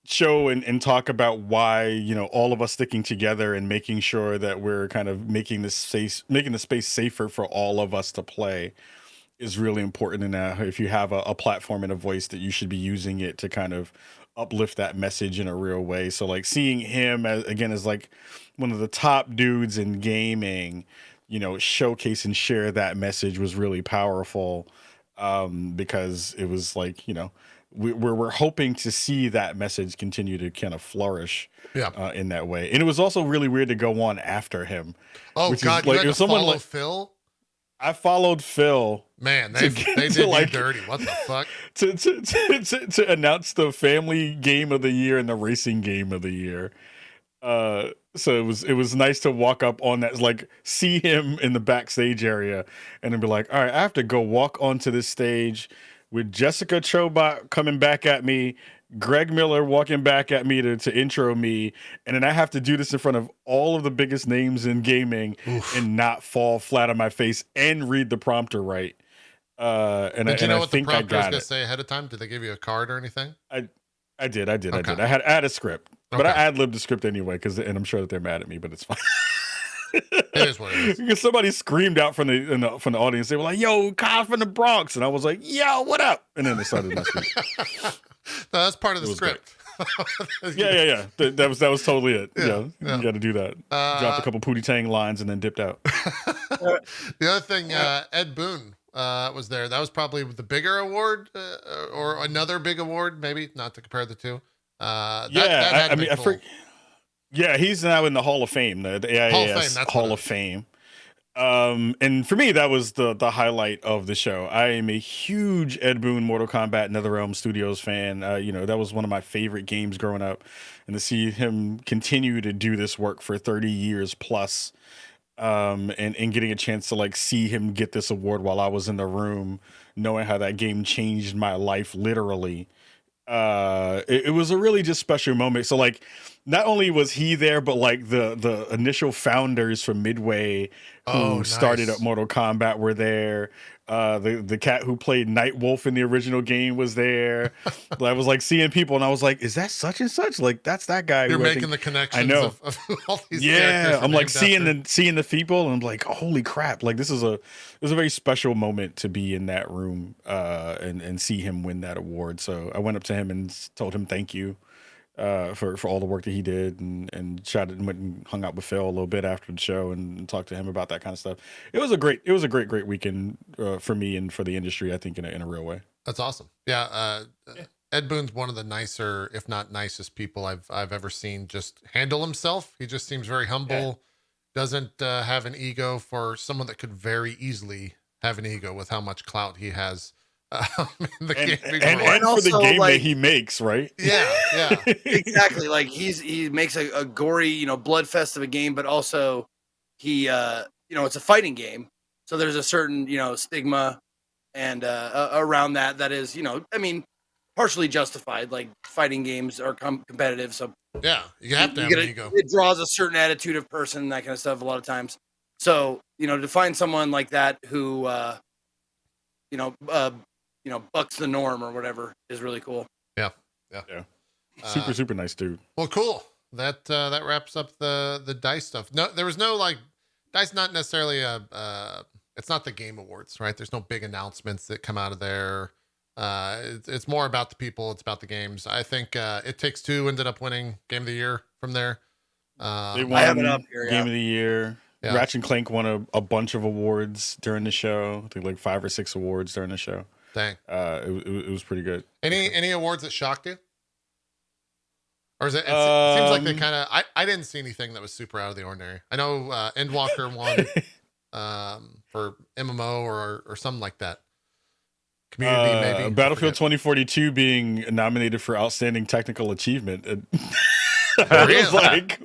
show and talk about why, all of us sticking together and making sure that we're kind of making the space safer for all of us to play is really important. And if you have a platform and a voice, that you should be using it to kind of uplift that message in a real way. So like seeing him as like one of the top dudes in gaming, showcase and share that message was really powerful, because it was like, we're hoping to see that message continue to kind of flourish, in that way. And it was also really weird to go on after him. Oh God, you had to follow Phil? I followed Phil. Man, they did you dirty. What the fuck? To announce the family game of the year and the racing game of the year. So it was nice to walk up on that, like see him in the backstage area, and then be like, all right, I have to go walk onto this stage with Jessica Chobot coming back at me, Greg Miller walking back at me to intro me, and then I have to do this in front of all of the biggest names in gaming. Oof. And not fall flat on my face and read the prompter right. Did you know what the prompter was going to say ahead of time? Did they give you a card or anything? I did. Okay. I had a script, but I ad-libbed the script anyway, and I'm sure that they're mad at me, but it's fine. It is what it is. Because somebody screamed out from the audience. They were like, "Yo, Kyle from the Bronx," and I was like, "Yo, what up?" And then they started messing. No, that's part of the script. Yeah. That was totally it. Yeah. You got to do that. Dropped a couple Pootie Tang lines and then dipped out. The other thing, Ed Boon was there. That was probably the bigger award, or another big award, maybe, not to compare the two. Yeah, he's now in the Hall of Fame, the AIAS Hall of Fame. And for me, that was the highlight of the show. I am a huge Ed Boon Mortal Kombat NetherRealm Studios fan. That was one of my favorite games growing up, and to see him continue to do this work for 30 years plus, and getting a chance to like see him get this award while I was in the room, knowing how that game changed my life literally. It was a really just special moment. So like, not only was he there, but like the initial founders from Midway who started up Mortal Kombat were there. The cat who played Nightwolf in the original game was there. I was like seeing people, and I was like, "Is that such and such? Like that's that guy." You're making the connections. I know. Of all these. Yeah, I'm like seeing the people, and I'm like, "Holy crap!" Like it was a very special moment to be in that room, and see him win that award. So I went up to him and told him thank you. For all the work that he did, and chatted and went and hung out with Phil a little bit after the show and talked to him about that kind of stuff. It was a great weekend for me and for the industry, I think, in a real way. That's awesome. Yeah. Ed Boon's one of the nicer, if not nicest people I've ever seen just handle himself. He just seems very humble, doesn't have an ego, for someone that could very easily have an ego with how much clout he has. And for the game that he makes, right? Yeah. Exactly. Like he makes a gory, blood fest of a game, but also he, it's a fighting game, so there's a certain, stigma and around that is, partially justified. Like fighting games are competitive, so yeah, you have to have an ego. It draws a certain attitude of person, that kind of stuff, a lot of times. So to find someone like that who, bucks the norm or whatever is really cool. Yeah. Super nice dude. Well, cool. That wraps up the DICE stuff. No, there was no like DICE, not necessarily it's not the Game Awards, right? There's no big announcements that come out of there. It's more about the people. It's about the games. I think It Takes Two ended up winning Game of the Year from there. They won I have it up here, Game of the Year. Yeah. Ratchet and Clank won a bunch of awards during the show. I think like 5 or 6 awards during the show. Dang. It was pretty good. Any awards that shocked you? Or is it seems like they kind of, I didn't see anything that was super out of the ordinary. I know Endwalker won for MMO or something like that. Community maybe. Battlefield 2042 being nominated for Outstanding Technical Achievement. Really? I was like,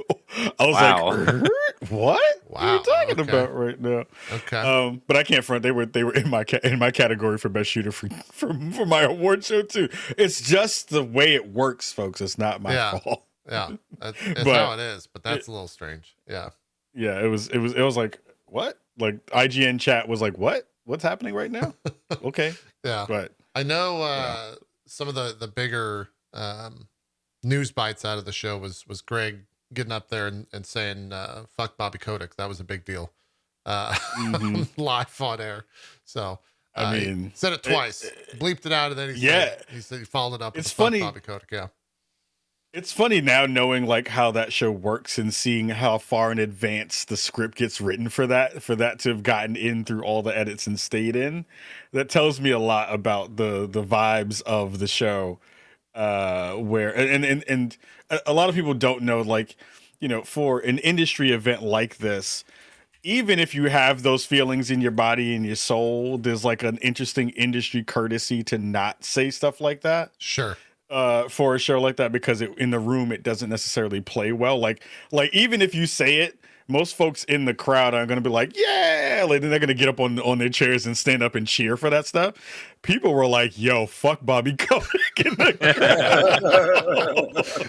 What are you Wow. talking Okay. about right now? Okay. But I can't front. They were in my category for best shooter for my award show too. It's just the way it works, folks. It's not my Yeah. fault. Yeah. That's But how it is, but that's a little strange. Yeah. yeah, it was like what? Like IGN chat was like, what? What's happening right now? Okay. Yeah. But I know yeah. some of the bigger news bites out of the show was Greg getting up there and saying fuck Bobby Kotick. That was a big deal. Live on air. So I he mean, said it twice, bleeped it out, and then yeah, he said he followed it up with it's the fuck funny. Bobby Kotick. Yeah. It's funny now knowing like how that show works and seeing how far in advance the script gets written for that to have gotten in through all the edits and stayed in. That tells me a lot about the vibes of the show. Where and a lot of people don't know, like, for an industry event like this, even if you have those feelings in your body and your soul, there's like an interesting industry courtesy to not say stuff like that. Sure. For a show like that, because in the room it doesn't necessarily play well. Like even if you say it, most folks in the crowd are going to be like, yeah, like they're going to get up on their chairs and stand up and cheer for that stuff. People were like, yo, fuck Bobby Kotick in the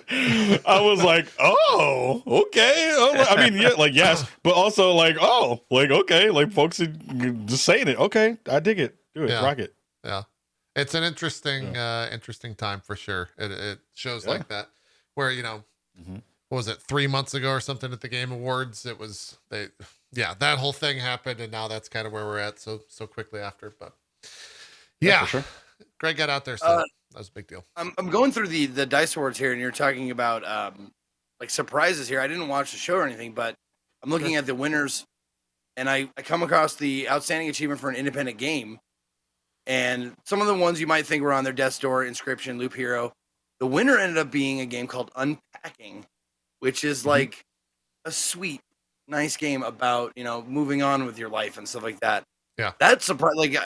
crowd. I was like, oh, okay. I mean, yeah, like, yes, but also like, oh, like, okay, like folks are just saying it. Okay, I dig it. Do it. Yeah. Rock it. Yeah. It's an interesting time for sure. It shows like that where, what was it, 3 months ago or something at the Game Awards? It was that whole thing happened, and now that's kind of where we're at so quickly after. But yeah, for sure. Greg got out there, so that was a big deal. I'm going through the Dice Awards here, and you're talking about like surprises here. I didn't watch the show or anything, but I'm looking at the winners, and I come across the outstanding achievement for an independent game. And some of the ones you might think were on their Death's Door, Inscription, Loop Hero. The winner ended up being a game called Unpacking, which is like a sweet, nice game about, moving on with your life and stuff like that. Yeah. That's surprising. Like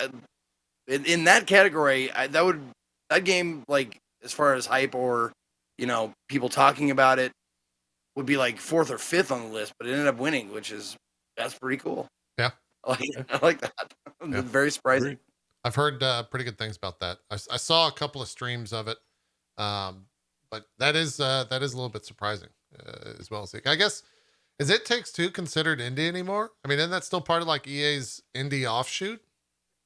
in that category, that game, like as far as hype or, people talking about it, would be like 4th or 5th on the list, but it ended up winning, that's pretty cool. Yeah. I like that. Yeah. Very surprising. I've heard pretty good things about that. I saw a couple of streams of it, but that is a little bit surprising as well. Zeke, I guess, is It Takes Two considered indie anymore? I mean, isn't that still part of like EA's indie offshoot,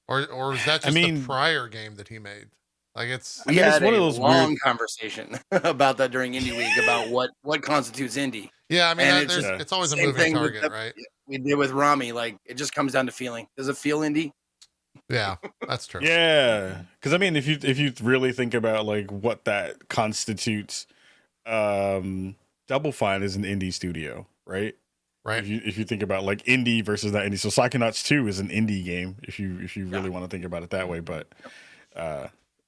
or is that just the prior game that he made? Like we had one of those long conversation about that during Indie Week about what constitutes indie. Yeah, I mean, it's always a moving target, right? We did with Rami. Like it just comes down to feeling. Does it feel indie? Yeah, that's true. Yeah, because I mean, if you really think about like what that constitutes, Double Fine is an indie studio, right? Right. If you think about like indie versus not indie, so Psychonauts 2 is an indie game if you really want to think about it that way. But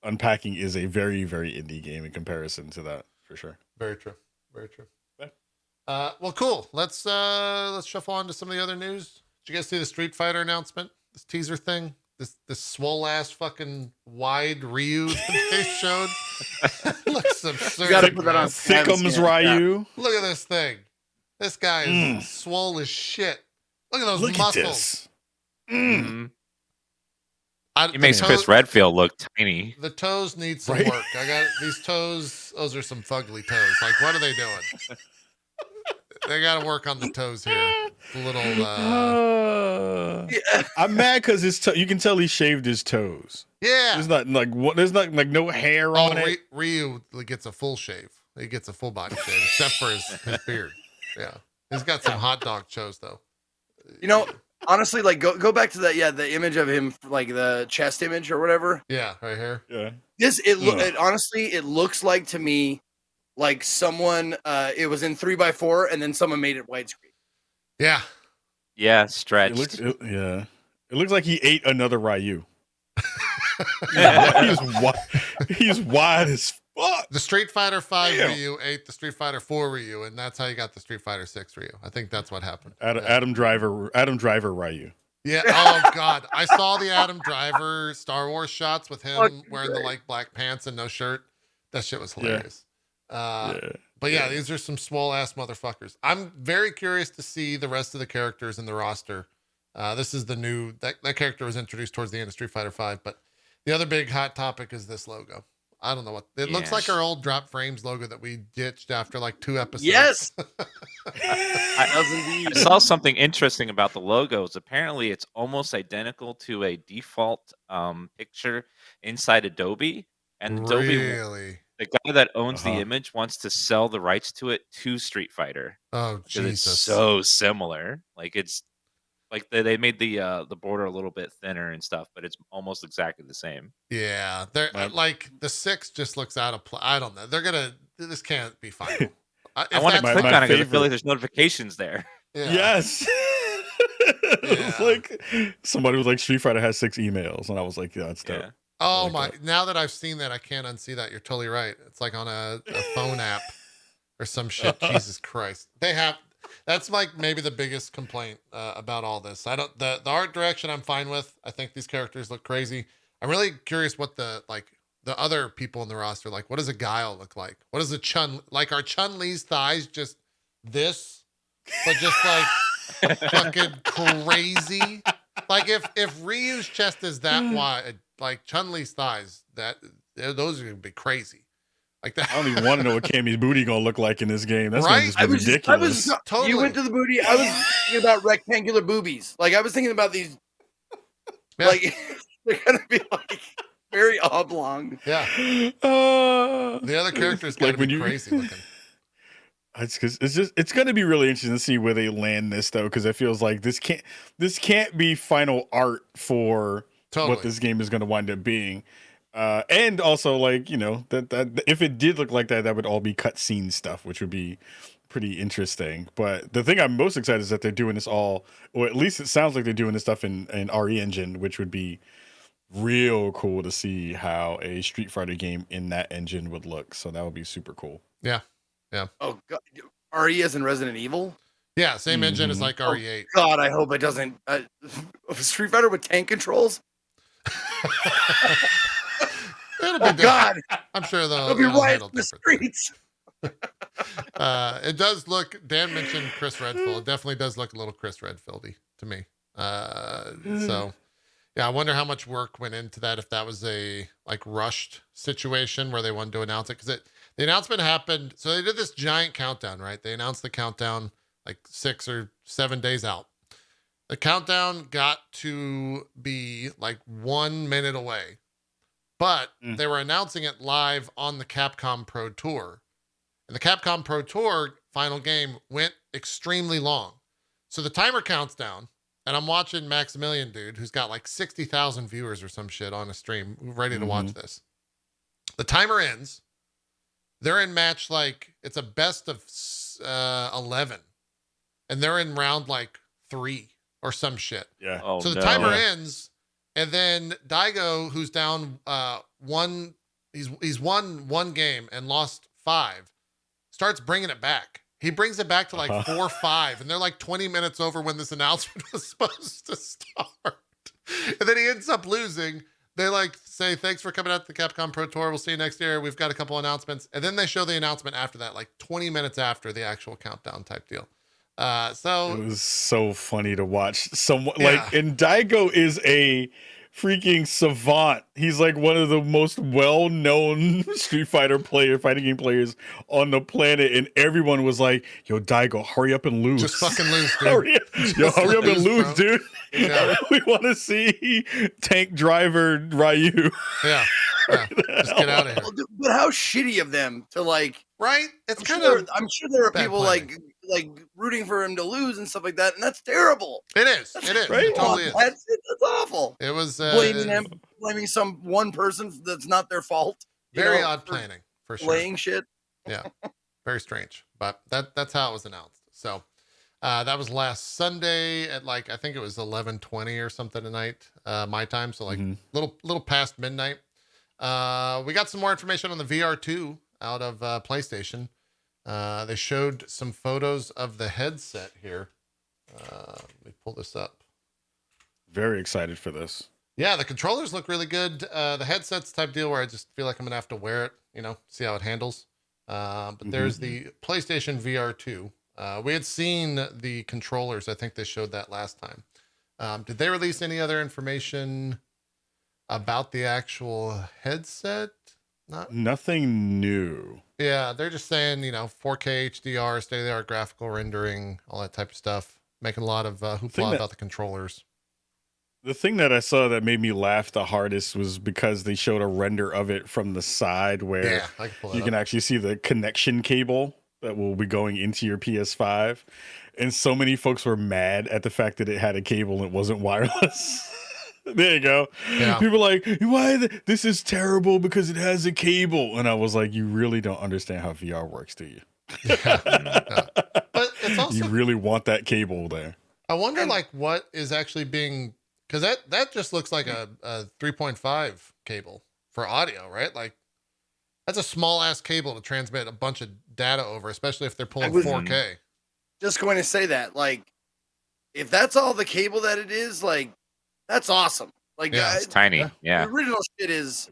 Unpacking is a very, very indie game in comparison to that, for sure. Very true. Very true. Yeah. Well, cool. Let's shuffle on to some of the other news. Did you guys see the Street Fighter announcement? This teaser thing? This swole ass fucking wide Ryu that they showed. Looks absurd. You gotta put that on Thickums Ryu. Look at this thing. This guy is swole as shit. Look at those muscles. He makes Chris Redfield look tiny. The toes need some work. I got these toes. Those are some fugly toes. Like, what are they doing? They got to work on the toes here. A little. I'm mad because you can tell he shaved his toes. Yeah. There's not like no hair on it. Ryu gets a full shave. He gets a full body shave, except for his beard. Yeah, he's got some hot dog toes though. Honestly, like go back to that. Yeah, the image of him, like the chest image or whatever. Yeah, right here. Yeah. It honestly, it looks like to me. Like someone, it was in 3x4, and then someone made it widescreen. Yeah, yeah, stretched. It looks like he ate another Ryu. He's wide as fuck. The Street Fighter 5 Ryu ate the Street Fighter 4 Ryu, and that's how you got the Street Fighter 6 Ryu. I think that's what happened. Adam Driver Ryu. Yeah. Oh God, I saw the Adam Driver Star Wars shots with him wearing the like black pants and no shirt. That shit was hilarious. But yeah, these are some swole ass motherfuckers. I'm very curious to see the rest of the characters in the roster. This is the new that character was introduced towards the end of Street Fighter V, but the other big hot topic is this logo. I don't know what it looks like, our old Drop Frames logo that we ditched after like 2 episodes. Yes. I saw something interesting about the logos. Apparently, it's almost identical to a default picture inside Adobe, and Adobe, Really? the guy that owns the image, wants to sell the rights to it to Street Fighter. Oh, because Jesus. it's so similar. Like it's like they made the border a little bit thinner and stuff, but it's almost exactly the same. Yeah, they're like the 6 just looks out of play. I don't know. This can't be final. I want to click on it because I feel like there's notifications there. Yeah. Yes. It was like somebody was like, Street Fighter has 6 emails, and I was like, yeah, that's dope. Yeah. Oh my! Now that I've seen that, I can't unsee that. You're totally right. It's like on a phone app or some shit. Jesus Christ! That's like maybe the biggest complaint about all this. I don't the art direction I'm fine with. I think these characters look crazy. I'm really curious what the other people in the roster like. What does a Guile look like? What does a Chun like? Are Chun-Li's thighs just this, but just like fucking crazy? Like if Ryu's chest is that wide, like Chun-Li's thighs, those are gonna be crazy. Like that. I don't even want to know what Cammy's booty gonna look like in this game. That's Right? gonna just be ridiculous. Totally. You went to the booty. I was thinking about rectangular boobies. Like I was thinking about these. Yeah. Like they're gonna be like very oblong. Yeah. The other characters gotta like be crazy looking. It's going to be really interesting to see where they land this though, because it feels like this can't be final art for what this game is going to wind up being. And also, like, you know, that if it did look like that, that would all be cutscene stuff, which would be pretty interesting. But the thing I'm most excited is that they're doing this all, or at least it sounds like they're doing this stuff in RE Engine, which would be real cool to see how a Street Fighter game in that engine would look. So that would be super cool. Yeah. Yeah. Oh God, RE as in Resident Evil. Yeah, same engine as like RE8. Oh, God, I hope it doesn't. Street Fighter with tank controls. It'll be God, I'm sure they'll be right in the streets. It does look. Dan mentioned Chris Redfield. It definitely does look a little Chris Redfieldy to me. So yeah, I wonder how much work went into that. If that was a like rushed situation where they wanted to announce it, because the announcement happened. So they did this giant countdown, right? They announced the countdown like 6 or 7 days out. The countdown got to be like 1 minute away, but they were announcing it live on the Capcom Pro Tour. And the Capcom Pro Tour final game went extremely long. So the timer counts down, and I'm watching Maximilian, dude, who's got like 60,000 viewers or some shit on a stream, ready to watch this. The timer ends. They're in match like it's a best of 11, and they're in round like 3 or some shit. Yeah. Oh, so the timer ends, and then Daigo, who's down one, he's won 1 game and lost 5, starts bringing it back. He brings it back to like 4-5, and they're like 20 minutes over when this announcement was supposed to start. And then he ends up losing. They like say, thanks for coming out to the Capcom Pro Tour. We'll see you next year. We've got a couple announcements. And then they show the announcement after that, like 20 minutes after the actual countdown type deal. So it was so funny to watch someone like, and Daigo is a freaking savant. He's like one of the most well-known Street Fighter fighting game players on the planet, and everyone was like, yo, Daigo, hurry up and lose. Just fucking lose, dude. hurry up and lose, bro. Dude. Yeah. We want to see tank driver Ryu. Yeah. Just get out of here. But how shitty of them to like, right? It's I'm sure there are people planning. like rooting for him to lose and stuff like that, and that's terrible. It is. Right? It totally is. That's awful. It was blaming some one person that's not their fault. Very odd planning for sure. Playing shit. Yeah. Very strange. But that's how it was announced. So that was last Sunday at like I think it was 11:20 or something tonight, my time. So like little past midnight. We got some more information on the VR2 out of PlayStation. They showed some photos of the headset here. Let me pull this up. Very excited for this. Yeah, the controllers look really good. The headset's type deal where I just feel like I'm gonna have to wear it, see how it handles. But there's the PlayStation VR2. We had seen the controllers. I think they showed that last time. Did they release any other information about the actual headset? Nothing new. Yeah, they're just saying, 4K HDR, state-of-the-art graphical rendering, all that type of stuff. Making a lot of hoopla about the controllers. The thing that I saw that made me laugh the hardest was because they showed a render of it from the side where you can actually see the connection cable that will be going into your PS5. And so many folks were mad at the fact that it had a cable and it wasn't wireless. There you go. Yeah. People are like, why? This is terrible because it has a cable. And I was like, you really don't understand how VR works, do you? Yeah. But it's also... You really want that cable there. I wonder, what is actually being... Because that just looks like a 3.5 cable for audio, right? Like, that's a small-ass cable to transmit a bunch of data over, especially if they're pulling 4K. Just going to say that, if that's all the cable that it is, that's awesome. It's tiny. Yeah. The original shit is...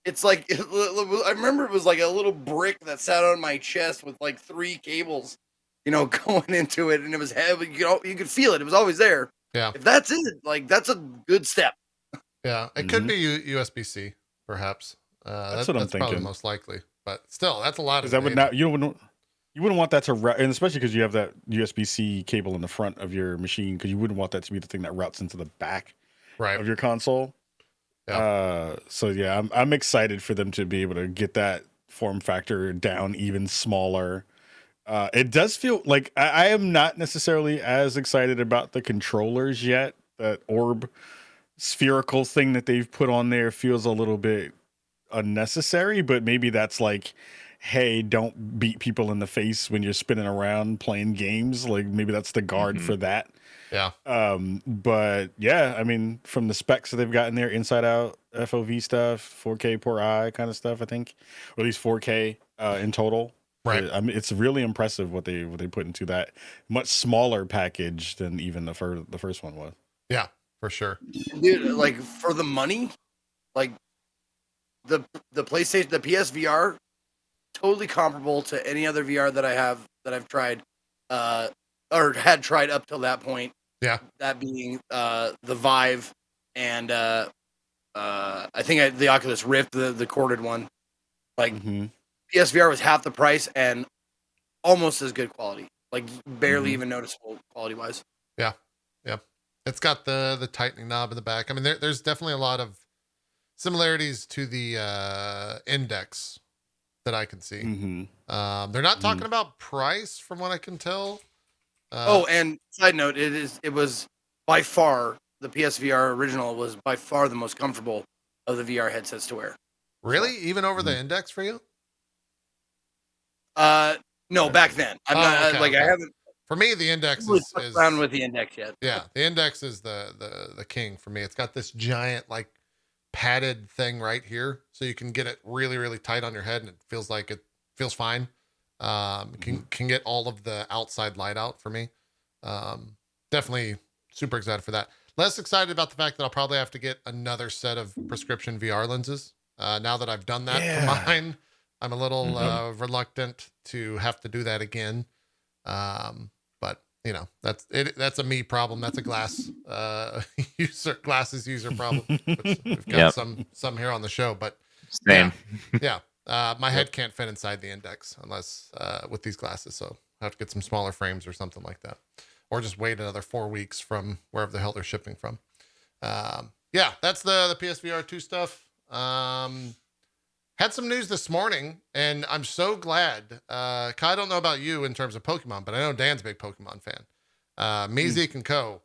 It's like... I remember it was like a little brick that sat on my chest with, 3 cables, going into it, and it was heavy. You could feel it. It was always there. Yeah. If that's it, that's a good step. Yeah. It could be USB-C, perhaps. That's what I'm thinking. Probably most likely. But still, that's a lot of data. That would not, you wouldn't want that to route, and especially because you have that USB-C cable in the front of your machine, because you wouldn't want that to be the thing that routes into the back of your console. Yeah. So yeah, I'm excited for them to be able to get that form factor down even smaller. It does feel like I am not necessarily as excited about the controllers yet. That orb spherical thing that they've put on there feels a little bit unnecessary, but maybe that's like, hey, don't beat people in the face when you're spinning around playing games. Like maybe that's the guard for that. Yeah. But yeah, I mean, from the specs that they've got in there, inside out FOV stuff, 4K per eye kind of stuff, I think, or at least 4K in total. Right. I mean, it's really impressive what they put into that much smaller package than even the first one was. Yeah, for sure. Dude, for the money, the PlayStation, the PSVR, totally comparable to any other VR that I've tried, or had tried up till that point. Yeah. That being the Vive and I think the Oculus Rift, the corded one. PSVR was half the price and almost as good quality. Barely even noticeable quality wise. Yeah. Yeah. It's got the tightening knob in the back. I mean, there's definitely a lot of similarities to the Index that I can see. They're not talking about price from what I can tell. And side note, it was by far, the PSVR original was by far the most comfortable of the VR headsets to wear. Really? Even over the Index for you? No, back then. I'm not okay. I haven't. For me, the Index is is around with the Index yet. Yeah, the Index is the king for me. It's got this giant padded thing right here, so you can get it really really tight on your head, and it feels fine. Can get all of the outside light out for me. Definitely super excited for that. Less excited about the fact that I'll probably have to get another set of prescription VR lenses. Now that I've done that for mine, I'm a little reluctant to have to do that again. But that's it. That's a me problem. That's a glasses user problem. Which we've got some here on the show, but same. Yeah. My head can't fit inside the Index unless with these glasses. So I have to get some smaller frames or something like that, or just wait another 4 weeks from wherever the hell they're shipping from. Yeah, that's the PSVR 2 stuff. Had some news this morning, and I'm so glad. Kai, I don't know about you in terms of Pokemon, but I know Dan's a big Pokemon fan. Me, Zeke, and Co.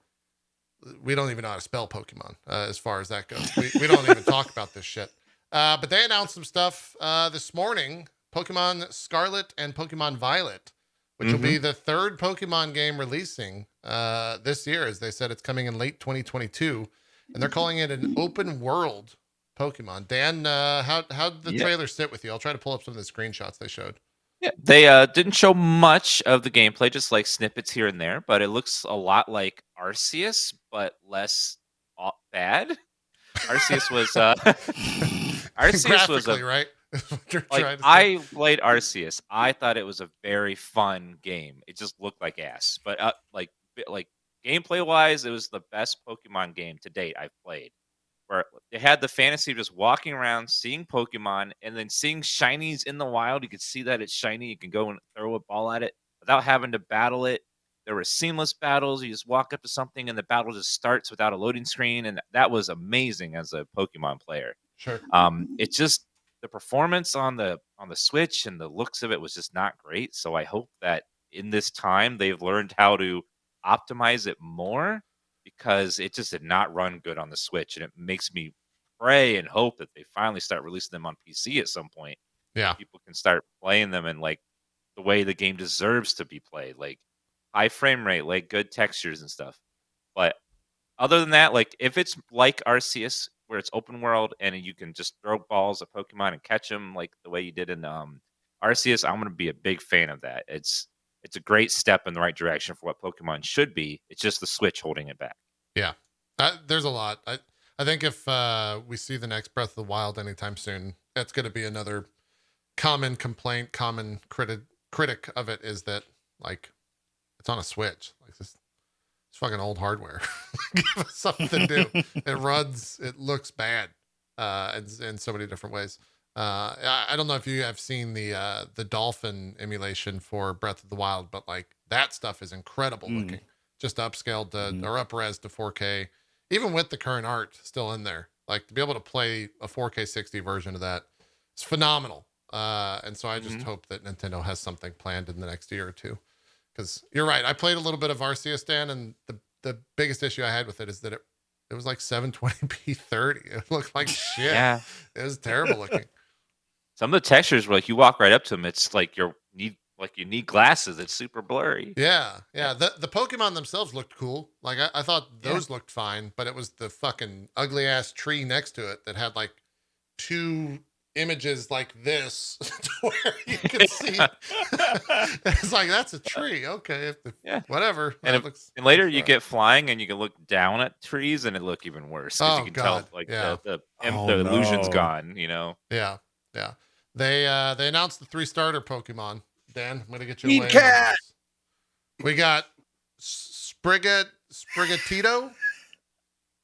We don't even know how to spell Pokemon as far as that goes. We don't even talk about this shit. But they announced some stuff this morning. Pokemon Scarlet and Pokemon Violet, which will be the third Pokemon game releasing this year. As they said, it's coming in late 2022, and they're calling it an open world Pokemon. Dan, how did the trailer sit with you? I'll try to pull up some of the screenshots they showed. Yeah, they didn't show much of the gameplay, just snippets here and there, but it looks a lot like Arceus, but less bad. Arceus was Arceus was right. Like, I played Arceus. I thought it was a very fun game. It just looked like ass, but like gameplay wise, it was the best Pokemon game to date I've played. Where they had the fantasy of just walking around, seeing Pokemon, and then seeing shinies in the wild. You could see that it's shiny. You can go and throw a ball at it without having to battle it. There were seamless battles. You just walk up to something, and the battle just starts without a loading screen, and that was amazing as a Pokemon player. Sure. It's just the performance on the Switch and the looks of it was just not great. So I hope that in this time they've learned how to optimize it more because it just did not run good on the Switch, and it makes me pray and hope that they finally start releasing them on PC at some point. Yeah. People can start playing them in like the way the game deserves to be played, like high frame rate, like good textures and stuff. But other than that, like if it's like Arceus where it's open world and you can just throw balls at Pokemon and catch them like the way you did in Arceus, I'm going to be a big fan of that. It's a great step in the right direction for what Pokemon should be. It's just the Switch holding it back. Yeah. There's a lot. I think if we see the next Breath of the Wild anytime soon, that's going to be another common complaint, common critic of it is that like it's on a Switch. Like this, it's fucking old hardware. Give us something new. It runs. It looks bad, in so many different ways. I don't know if you have seen the Dolphin emulation for Breath of the Wild, but like that stuff is incredible looking. Just upscaled to or up-res to 4K, even with the current art still in there. Like to be able to play a 4K 60 version of that is phenomenal. And so I just hope that Nintendo has something planned in the next year or two. Because you're right. I played a little bit of Arceus, Dan, and the biggest issue I had with it is that it was like 720p 30. It looked like shit. Yeah. It was terrible looking. Some of the textures were like you walk right up to them, it's like you need glasses. It's super blurry. Yeah. The Pokemon themselves looked cool. Like I thought those looked fine, but it was the fucking ugly ass tree next to it that had like two images like this where you can see. It's like that's a tree. Okay, whatever. And later you get flying and you can look down at trees and it look even worse because you can tell like the illusion's gone. You know. Yeah. They announced the 3 starter Pokemon. Dan, I'm gonna get you Weed cat. We got Sprigatito.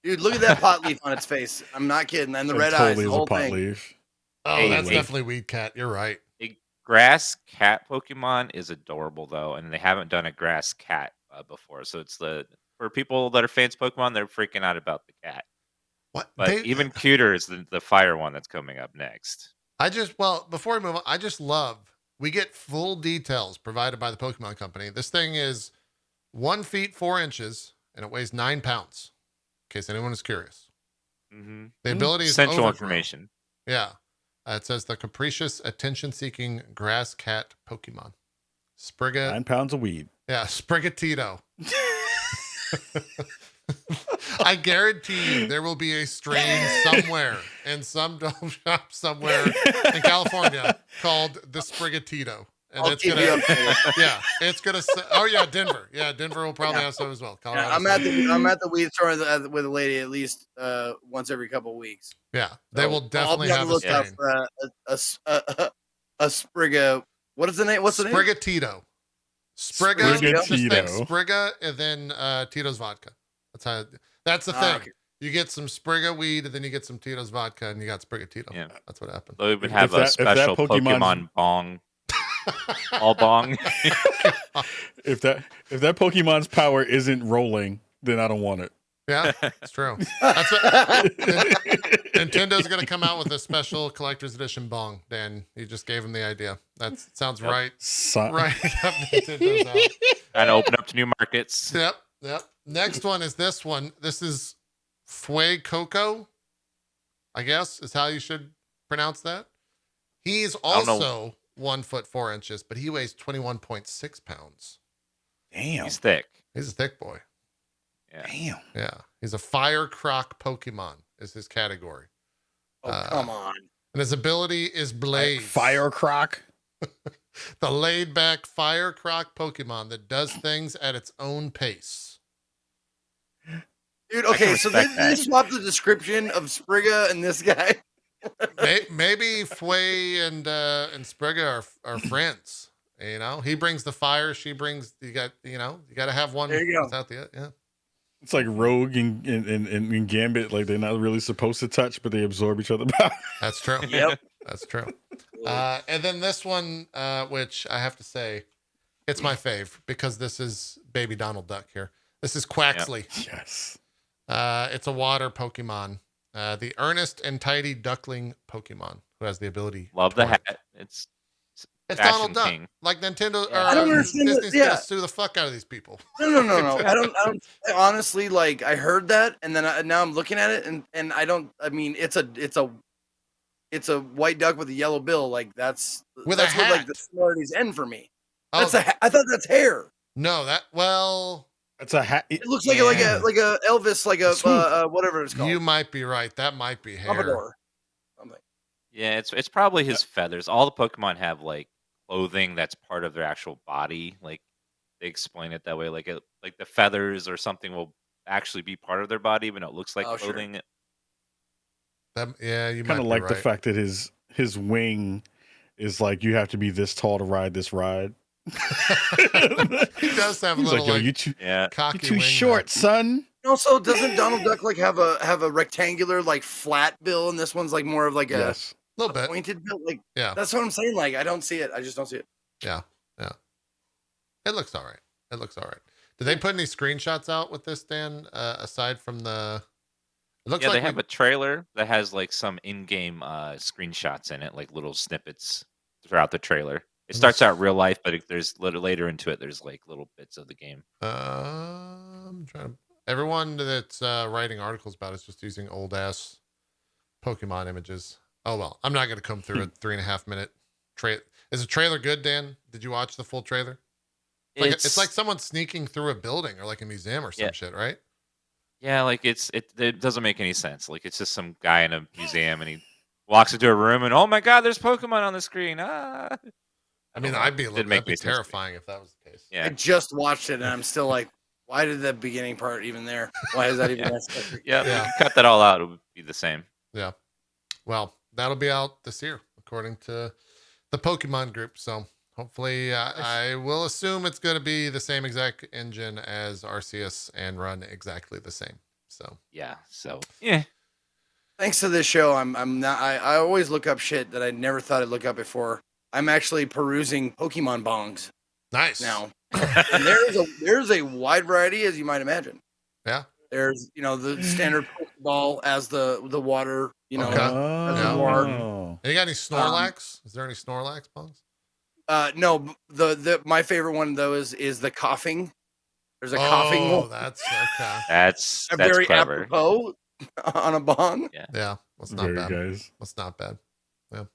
Dude, look at that pot leaf on its face. I'm not kidding. And the red eyes, the whole thing. Leaf. Oh, that's definitely Weed Cat. You're right. A grass cat Pokemon is adorable though, and they haven't done a grass cat before. So it's for people that are fans of Pokemon, they're freaking out about the cat. What? But even cuter is the fire one that's coming up next. Before we move on, I just love we get full details provided by the Pokemon Company. This thing is 1 feet 4 inches and it weighs 9 pounds. In case anyone is curious. The ability is essential overgrown. information. Yeah. It says the capricious, attention-seeking grass cat Pokemon. 9 pounds of weed. Yeah, Sprigatito. I guarantee you there will be a strain somewhere in some dope shop somewhere in California called the Sprigatito. And it's gonna, it's gonna say, oh yeah, Denver. Yeah, Denver will probably have some as well. Colorado. I'm at the weed store with a lady at least once every couple of weeks. Yeah, they will definitely have a strain. A Spriga. What is the name? What's the name? Sprigatito. Spriga, and then Tito's vodka. That's the thing. Okay. You get some Spriga weed, and then you get some Tito's vodka, and you got Sprigatito. Yeah, that's what happened. They would have a special Pokemon bong. All bong. If that Pokemon's power isn't rolling, then I don't want it. Yeah, it's true. That's what, Nintendo's going to come out with a special collector's edition bong. Dan, you just gave him the idea. That sounds right. Right. Nintendo's out. And open up to new markets. Yep. Next one is this one. This is Fuecoco, I guess is how you should pronounce that. He's also 1 foot 4 inches, but he weighs 21.6 pounds. Damn. He's thick. He's a thick boy. Yeah. Damn. Yeah. He's a fire croc Pokemon is his category. Oh, come on. And his ability is Blaze. Fire croc? The laid back fire croc Pokemon that does things at its own pace. Dude, okay, so they swapped the description of Spriga and this guy. Maybe Fway and Sprigga are friends. You know, he brings the fire, she brings you got to have one There you go. without the yeah. It's like Rogue and Gambit, like they're not really supposed to touch, but they absorb each other power. That's true. Yep. That's true. And then this one, which I have to say, it's my fave because this is baby Donald Duck here. This is Quaxley. Yes. It's a water Pokemon. The earnest and tidy duckling Pokemon who has the ability. Love the Torrent. hat. It's Donald fashion Duck. king. Like Nintendo Yeah. I don't or understand Disney's yeah. gonna sue the fuck out of these people. No. I don't honestly, like, I heard that, and then now I'm looking at it, and I don't. I mean, it's a white duck with a yellow bill. Like that's With a that's where like hat. the similarities end for me. Oh, That's I thought that's hair. no, It's a hat. It looks like a Elvis, like a whatever it's called. you might be right. That might be hair. Pompadour. Something. Yeah, it's probably his feathers. All the Pokemon have like clothing that's part of their actual body. Like they explain it that way. Like the feathers or something will actually be part of their body, even though it looks like Oh, sure. clothing. Yeah, you Kind might of be like right. the fact that his wing is like you have to be this tall to ride this ride. He does have a He's little like, yo, like you too, cocky you too wing short, there. son. Also, doesn't Donald Duck like have a rectangular like flat bill, and this one's like more of like a Yes. little bit. pointed bill? Like Yeah, that's what I'm saying. Like I don't see it. I just don't see it. yeah. It looks all right. Did they put any screenshots out with this, Dan? Aside from the, it looks Yeah, like they have a trailer that has like some in-game screenshots in it, like little snippets throughout the trailer. It starts out real life, but there's little later into it. There's like little bits of the game. I'm trying to. Everyone that's writing articles about it's just using old ass Pokemon images. Oh well, I'm not going to come through a 3.5 minute trailer. Is the trailer good, Dan? Did you watch the full trailer? It's like someone sneaking through a building or like a museum or some Yeah. shit, right? Yeah, like it doesn't make any sense. Like it's just some guy in a museum and he walks into a room and oh my god, there's Pokemon on the screen. Ah. I mean, don't know. I'd be a little. Didn't make That'd be any sense to me. terrifying if that was the case. I Yeah. just watched it, and I'm still like, why did the beginning part even there? Why is that even Yeah. necessary? Yeah. Yeah. If you cut that all out, it would be the same. Yeah. Well, that'll be out this year, according to the Pokemon group. So hopefully, I will assume it's going to be the same exact engine as Arceus and run exactly the same. So Yeah. So yeah. Thanks to this show, I'm not. I always look up shit that I never thought I'd look up before. I'm actually perusing Pokemon bongs nice. now, and there's a wide variety, as you might imagine. Yeah. There's the standard Pokeball as the water, Okay. as the war. Oh. And you got any Snorlax? Is there any Snorlax bongs? No, the my favorite one though is the coughing. There's a coughing Oh, one. that's okay. That's Very clever. apropos on a bong. Yeah. That's not Very bad. guys. That's not bad. Yeah.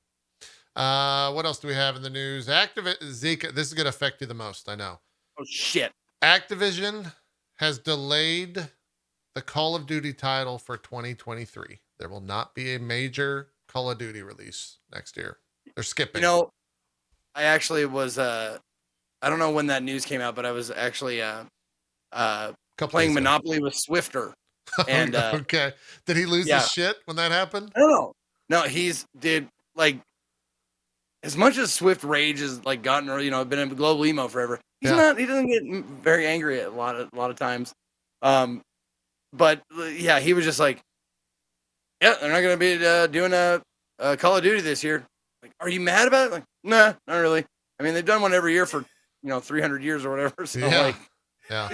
What else do we have in the news? Zeke, this is going to affect you the most. I know. Oh shit! Activision has delayed the Call of Duty title for 2023. There will not be a major Call of Duty release next year. They're skipping. I actually was I don't know when that news came out, but I was actually playing days ago. Monopoly with Swifter. And okay, did he lose yeah. his shit when that happened? I don't know. No, he's did like as much as Swift rage has like gotten been a global emo forever. He doesn't get very angry at a lot of times. But yeah, he was just like, yeah, they're not gonna be doing a Call of Duty this year. Like, are you mad about it? Like, nah, not really. I mean, they've done one every year for 300 years or whatever. So like,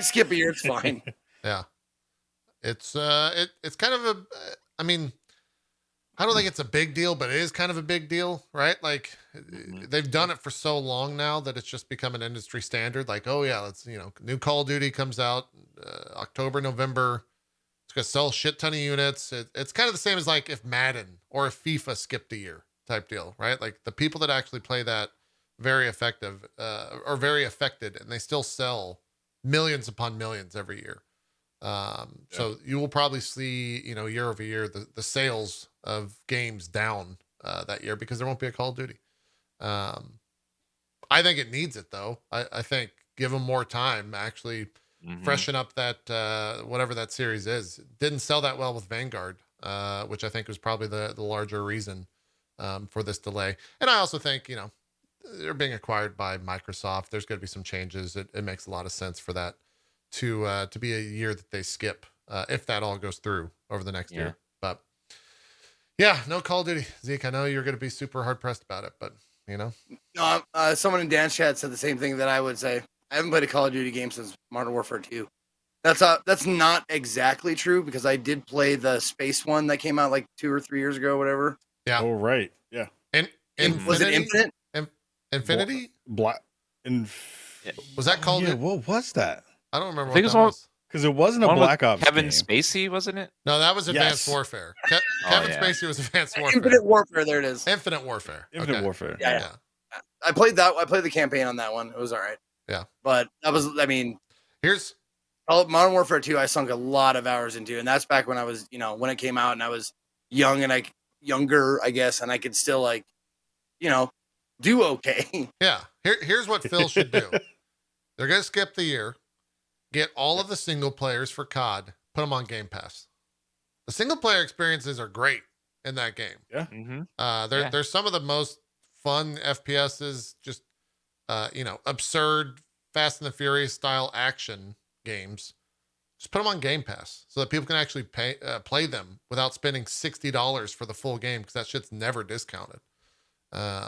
skip a year, it's fine. Yeah. It's it's kind of a, I mean, I don't think it's a big deal, but it is kind of a big deal, right? Like they've done it for so long now that it's just become an industry standard. Like, oh yeah, let's, new Call of Duty comes out October, November. It's going to sell a shit ton of units. It's kind of the same as like if Madden or if FIFA skipped a year type deal, right? Like the people that actually play that very effective are very affected and they still sell millions upon millions every year. So you will probably see, year over year, the sales of games down that year because there won't be a Call of Duty. I think it needs it though. I think give them more time, actually freshen up that, whatever that series is. It didn't sell that well with Vanguard. which I think was probably the larger reason for this delay. And I also think, they're being acquired by Microsoft. There's going to be some changes. It makes a lot of sense for that to be a year that they skip if that all goes through over the next year. But yeah, no Call of Duty. Zeke, I know you're going to be super hard pressed about it, but No, someone in Dan's chat said the same thing that I would say. I haven't played a Call of Duty game since Modern Warfare 2. That's not exactly true because I did play the space one that came out like 2 or 3 years ago, whatever. Yeah. Oh right. Yeah. And was it Infinite? Infinity? Black. Was that called? Yeah. What was that? I don't remember I think what it that was was. Because it wasn't a One Black with Ops Kevin game. Spacey, wasn't it? No, that was Advanced Yes. Warfare. Kevin yeah. Spacey was Advanced Warfare. Infinite Warfare. There it is. Infinite Warfare. Infinite Okay. Warfare. Yeah. I played that. I played the campaign on that one. It was all right. Yeah. But that was, I mean, Here's Modern Warfare 2, I sunk a lot of hours into, and that's back when I was, when it came out, and I was younger, I guess, and I could still do okay. yeah. Here's what Phil should do. They're gonna skip the year, get all of the single players for COD, put them on Game Pass. The single player experiences are great in that game. Yeah. Mm-hmm. They're some of the most fun FPSs, just absurd Fast and the Furious style action games. Just put them on Game Pass so that people can actually play them without spending $60 for the full game, because that shit's never discounted.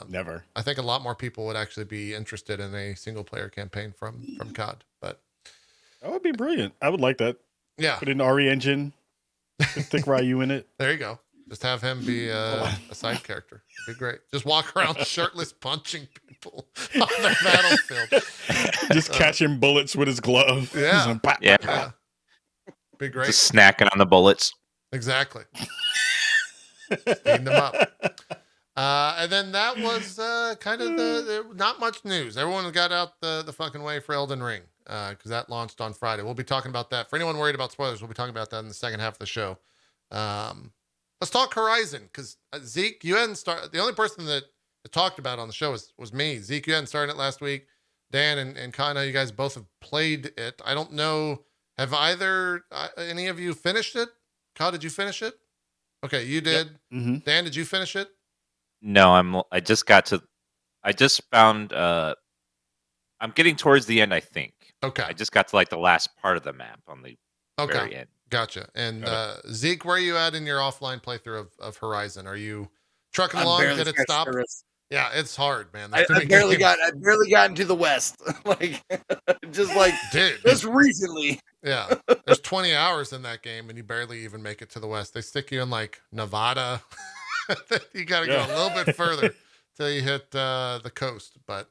Never. I think a lot more people would actually be interested in a single player campaign from COD. But That would be brilliant. I would like that. yeah, Put an RE engine, put Thick Ryu in it. there you go. Just have him be a side character. It'd be great. Just walk around shirtless punching people on the battlefield. Just catching bullets with his glove. Yeah. He's like, "Bah." Yeah. Be great. Just snacking on the bullets. Exactly. Speeding them up. And then that was kind of the not much news. Everyone got out the fucking way for Elden Ring because that launched on Friday. We'll be talking about that. For anyone worried about spoilers, we'll be talking about that in the second half of the show. Let's talk Horizon, because Zeke, you hadn't started. The only person that talked about it on the show was me. Zeke, you hadn't started it last week. Dan and Kai, I know you guys both have played it. I don't know. Have any of you finished it? Kai, did you finish it? Okay, you did. Yep. Mm-hmm. Dan, did you finish it? No, I just found I'm getting towards the end, I think. Okay. I just got to like the last part of the map on the very end. Gotcha. And Zeke, where are you at in your offline playthrough of Horizon? Are you trucking along? Did it stop? Yeah, it's hard, man. I barely got into the West. Just recently. Yeah. There's 20 hours in that game and you barely even make it to the West. They stick you in like Nevada. You got to go a little bit further till you hit the coast. But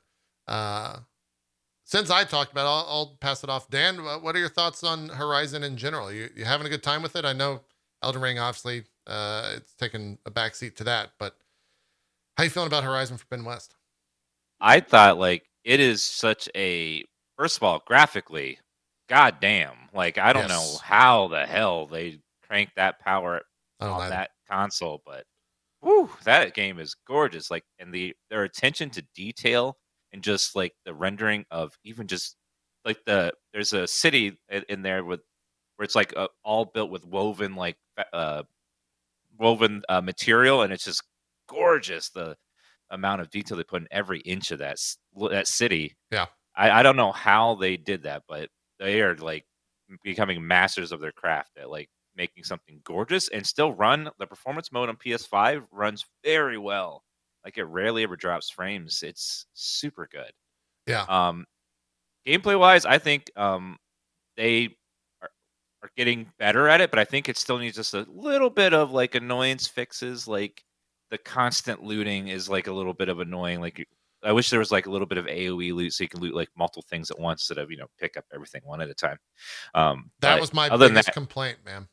since I talked about it, I'll pass it off. Dan, what are your thoughts on Horizon in general? You having a good time with it? I know Elden Ring, obviously, it's taken a backseat to that, but how you feeling about Horizon Forbidden West? I thought like it is such a, first of all, graphically, goddamn. Like I don't know how the hell they cranked that power on that console, but whew, that game is gorgeous. Like, and their attention to detail and just like the rendering of even just like there's a city in there where it's like all built with woven material, and it's just gorgeous. The amount of detail they put in every inch of that city. Yeah. I don't know how they did that, but they are like becoming masters of their craft at like making something gorgeous and still run. The performance mode on PS5 runs very well. Like it rarely ever drops frames. It's super good. Yeah. Gameplay wise, I think they are getting better at it, but I think it still needs just a little bit of like annoyance fixes. Like the constant looting is like a little bit of annoying. Like I wish there was like a little bit of AoE loot so you can loot like multiple things at once instead of pick up everything one at a time. That was my biggest complaint, man.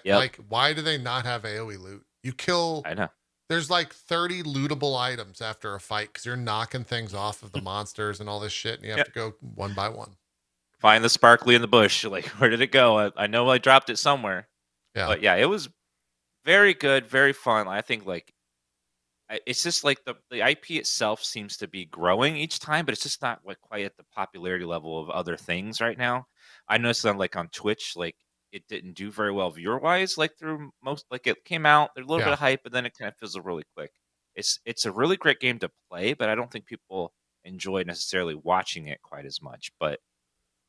Like, why do they not have AoE loot? You kill. I know. There's like 30 lootable items after a fight because you're knocking things off of the monsters and all this shit, and you have to go one by one. Find the sparkly in the bush. Like, where did it go? I know I dropped it somewhere. Yeah. But yeah, it was very good, very fun. I think like it's just like the IP itself seems to be growing each time, but it's just not like quite at the popularity level of other things right now. I noticed that like on Twitch, like it didn't do very well viewer wise. Like through most, like it came out, there's a little bit Yeah. of hype, but then it kind of fizzled really quick. It's a really great game to play, but I don't think people enjoy necessarily watching it quite as much. But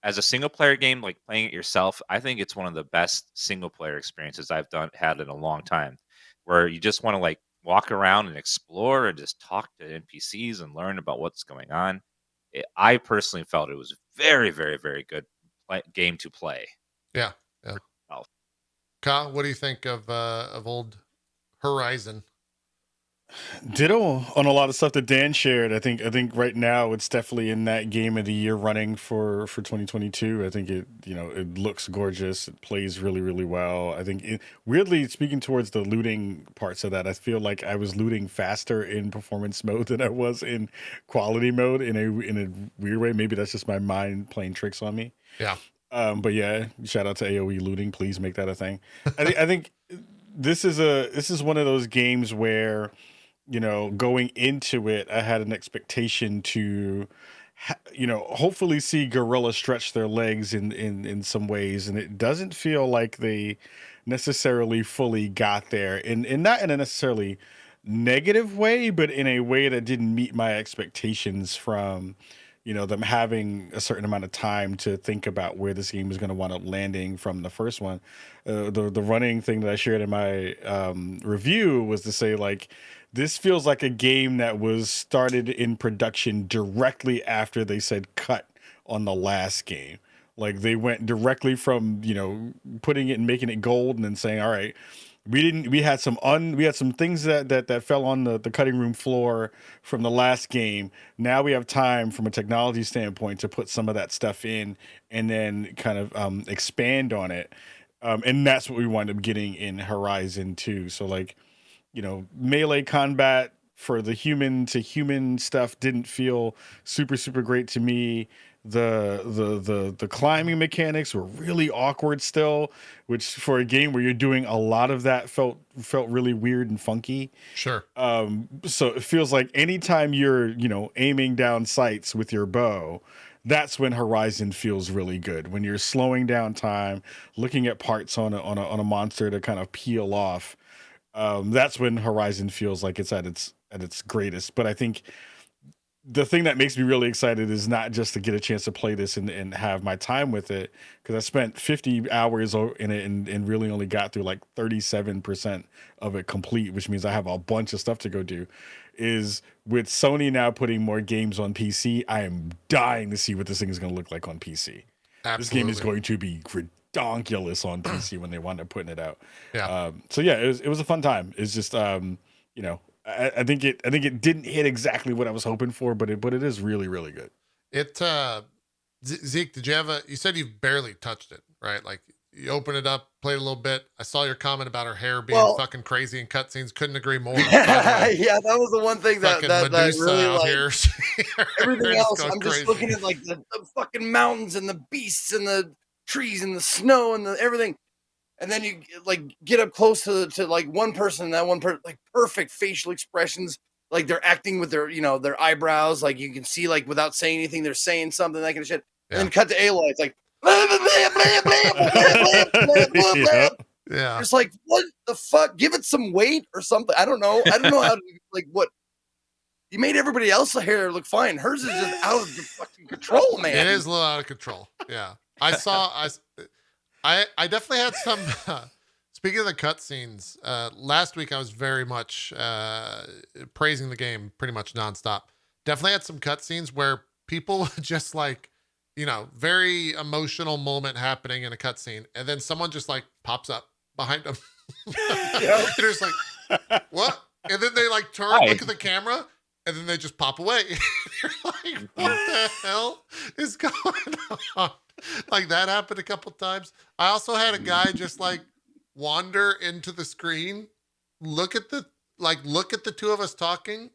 as a single player game, like playing it yourself, I think it's one of the best single player experiences I've had in a long time, where you just want to like walk around and explore and just talk to NPCs and learn about what's going on. I personally felt it was very, very, very good game to play. Yeah. Yeah. Yourself. Ka, what do you think of old Horizon? Ditto on a lot of stuff that Dan shared. I think right now it's definitely in that game of the year running for 2022. I think it looks gorgeous. It plays really really well. I think weirdly speaking towards the looting parts of that, I feel like I was looting faster in performance mode than I was in quality mode in a weird way. Maybe that's just my mind playing tricks on me. Yeah. But yeah, shout out to AOE looting. Please make that a thing. I think this is one of those games where going into it, I had an expectation to, hopefully see Gorilla stretch their legs in some ways, and it doesn't feel like they necessarily fully got there, and not in a necessarily negative way, but in a way that didn't meet my expectations from, them having a certain amount of time to think about where this game is going to wind up landing from the first one. The running thing that I shared in my review was to say like, this feels like a game that was started in production directly after they said cut on the last game. Like they went directly from, putting it and making it gold and then saying, all right, we had some things that fell on the cutting room floor from the last game. Now we have time from a technology standpoint to put some of that stuff in and then kind of expand on it. And that's what we wound up getting in Horizon 2. So like, melee combat for the human to human stuff didn't feel super super great to me. The climbing mechanics were really awkward still, which for a game where you're doing a lot of that felt really weird and funky. Sure. So it feels like anytime you're aiming down sights with your bow, that's when Horizon feels really good. When you're slowing down time, looking at parts on a monster to kind of peel off, that's when Horizon feels like it's at its greatest. But I think the thing that makes me really excited is not just to get a chance to play this and have my time with it, because I spent 50 hours in it and really only got through like 37% of it complete, which means I have a bunch of stuff to go do. Is with Sony now putting more games on PC, I am dying to see what this thing is going to look like on PC. Absolutely. This game is going to be redonkulous on PC when they wind up putting it out. Yeah. So yeah, it was a fun time. It's just I think it didn't hit exactly what I was hoping for, but it is really really good. Zeke, did you have you said you've barely touched it, right? Like you open it up, played a little bit. I saw your comment about her hair being fucking crazy in cutscenes. Couldn't agree more. Yeah, that was the one thing that Medusa really out like here. everything else. I'm crazy. just looking at like the fucking mountains and the beasts and the trees and the snow and the everything. And then you like get up close to like one person, and that one person like perfect facial expressions, like they're acting with their their eyebrows, like you can see like without saying anything, they're saying something, that kind of shit. Yeah. And then cut to Aloy, it's like blah, blah, blah, blah, blah, blah, blah, blah, blah. Yep. Yeah. It's like, what the fuck? Give it some weight or something. I don't know how to like what. You made everybody else's hair look fine. Hers is just out of the fucking control, man. It is a little out of control. Yeah. I definitely had some, speaking of the cutscenes, last week I was very much praising the game pretty much nonstop. Definitely had some cutscenes where people just like, very emotional moment happening in a cutscene, and then someone just like pops up behind them. Yeah. They're just like, what? And then they like turn, look at the camera, and then they just pop away. You're like, what the hell is going on? Like that happened a couple times. I also had a guy just like wander into the screen, look at the two of us talking,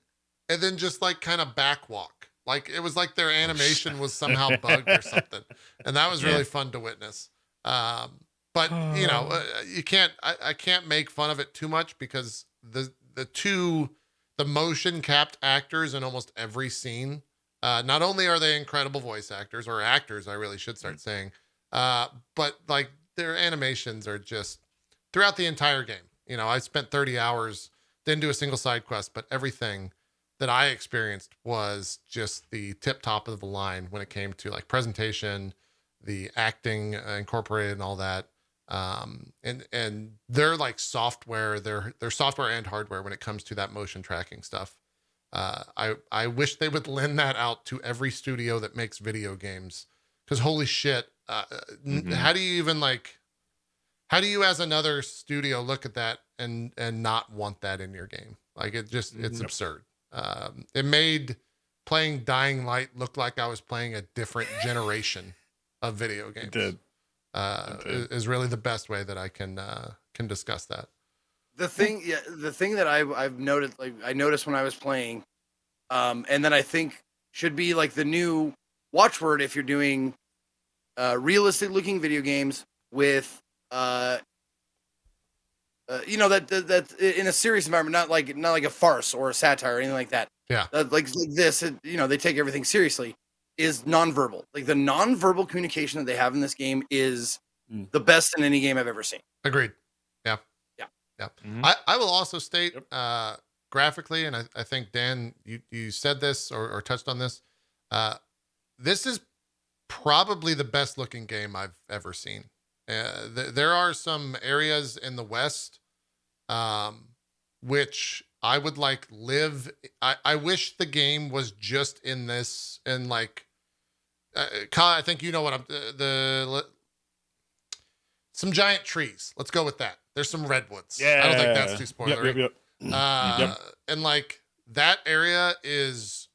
and then just like kind of backwalk. Like it was like their animation was somehow bugged or something. And that was really fun to witness. But you can't, I can't make fun of it too much, because the motion capped actors in almost every scene, not only are they incredible voice actors, or actors, I really should start saying, but like their animations are just throughout the entire game. You know, I spent 30 hours, didn't do a single side quest, but everything that I experienced was just the tip top of the line when it came to like presentation, the acting incorporated and all that. And they're like software, they're software and hardware when it comes to that motion tracking stuff. I wish they would lend that out to every studio that makes video games, because holy shit, how do you even like, how do you as another studio look at that and not want that in your game? Like it just, it's absurd. It made playing Dying Light look like I was playing a different generation of video games. It did. Is really the best way that I can discuss that. The thing that I've noticed, like I noticed when I was playing, and then I think should be like the new watchword if you're doing realistic looking video games with you know, that in a serious environment, not like a farce or a satire or anything like that. Yeah. Like this, you know, they take everything seriously. Is nonverbal. Like the nonverbal communication that they have in this game is the best in any game I've ever seen. Agreed. Yeah. Yeah. Yeah. Mhm. I will also state graphically, and I think Dan, you said this or touched on this. This is probably the best looking game I've ever seen. There are some areas in the West, which I would like live. I wish the game was just in this, and like, Kyle, I think you know what some giant trees. Let's go with that. There's some redwoods. Yeah. I don't think that's too spoilery. Yep. And like that area is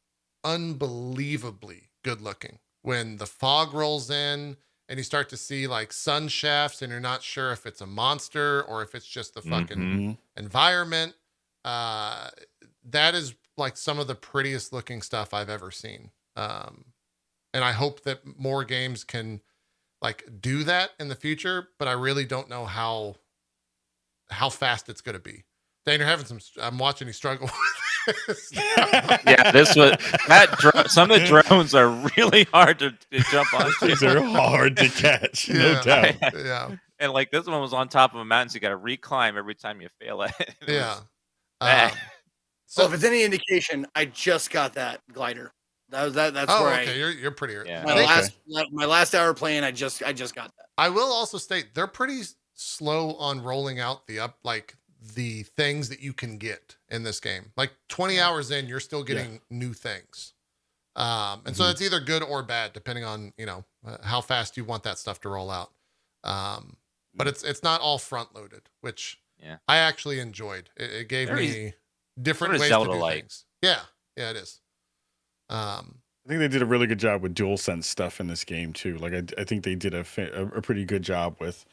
unbelievably good looking. When the fog rolls in and you start to see like sun shafts and you're not sure if it's a monster or if it's just the fucking environment. That is like some of the prettiest looking stuff I've ever seen. And I hope that more games can like do that in the future, but I really don't know how fast it's going to be. Dan, you're having I'm watching you struggle with this. Yeah, some of the drones are really hard to jump onto. They're hard to catch, no doubt. Yeah. And like this one was on top of a mountain, so you got to reclimb every time you fail at it. Yeah. So if it's any indication, I just got that glider. That's where okay. You're pretty. Yeah. My last hour playing, I just got that. I will also state they're pretty slow on rolling out the things that you can get in this game. Like 20 hours in, you're still getting new things. And so it's either good or bad, depending on, you know, how fast you want that stuff to roll out. But it's not all front loaded, which I actually enjoyed. It gave me different ways to do things. Yeah, it is. I think they did a really good job with DualSense stuff in this game too. Like I think they did a pretty good job with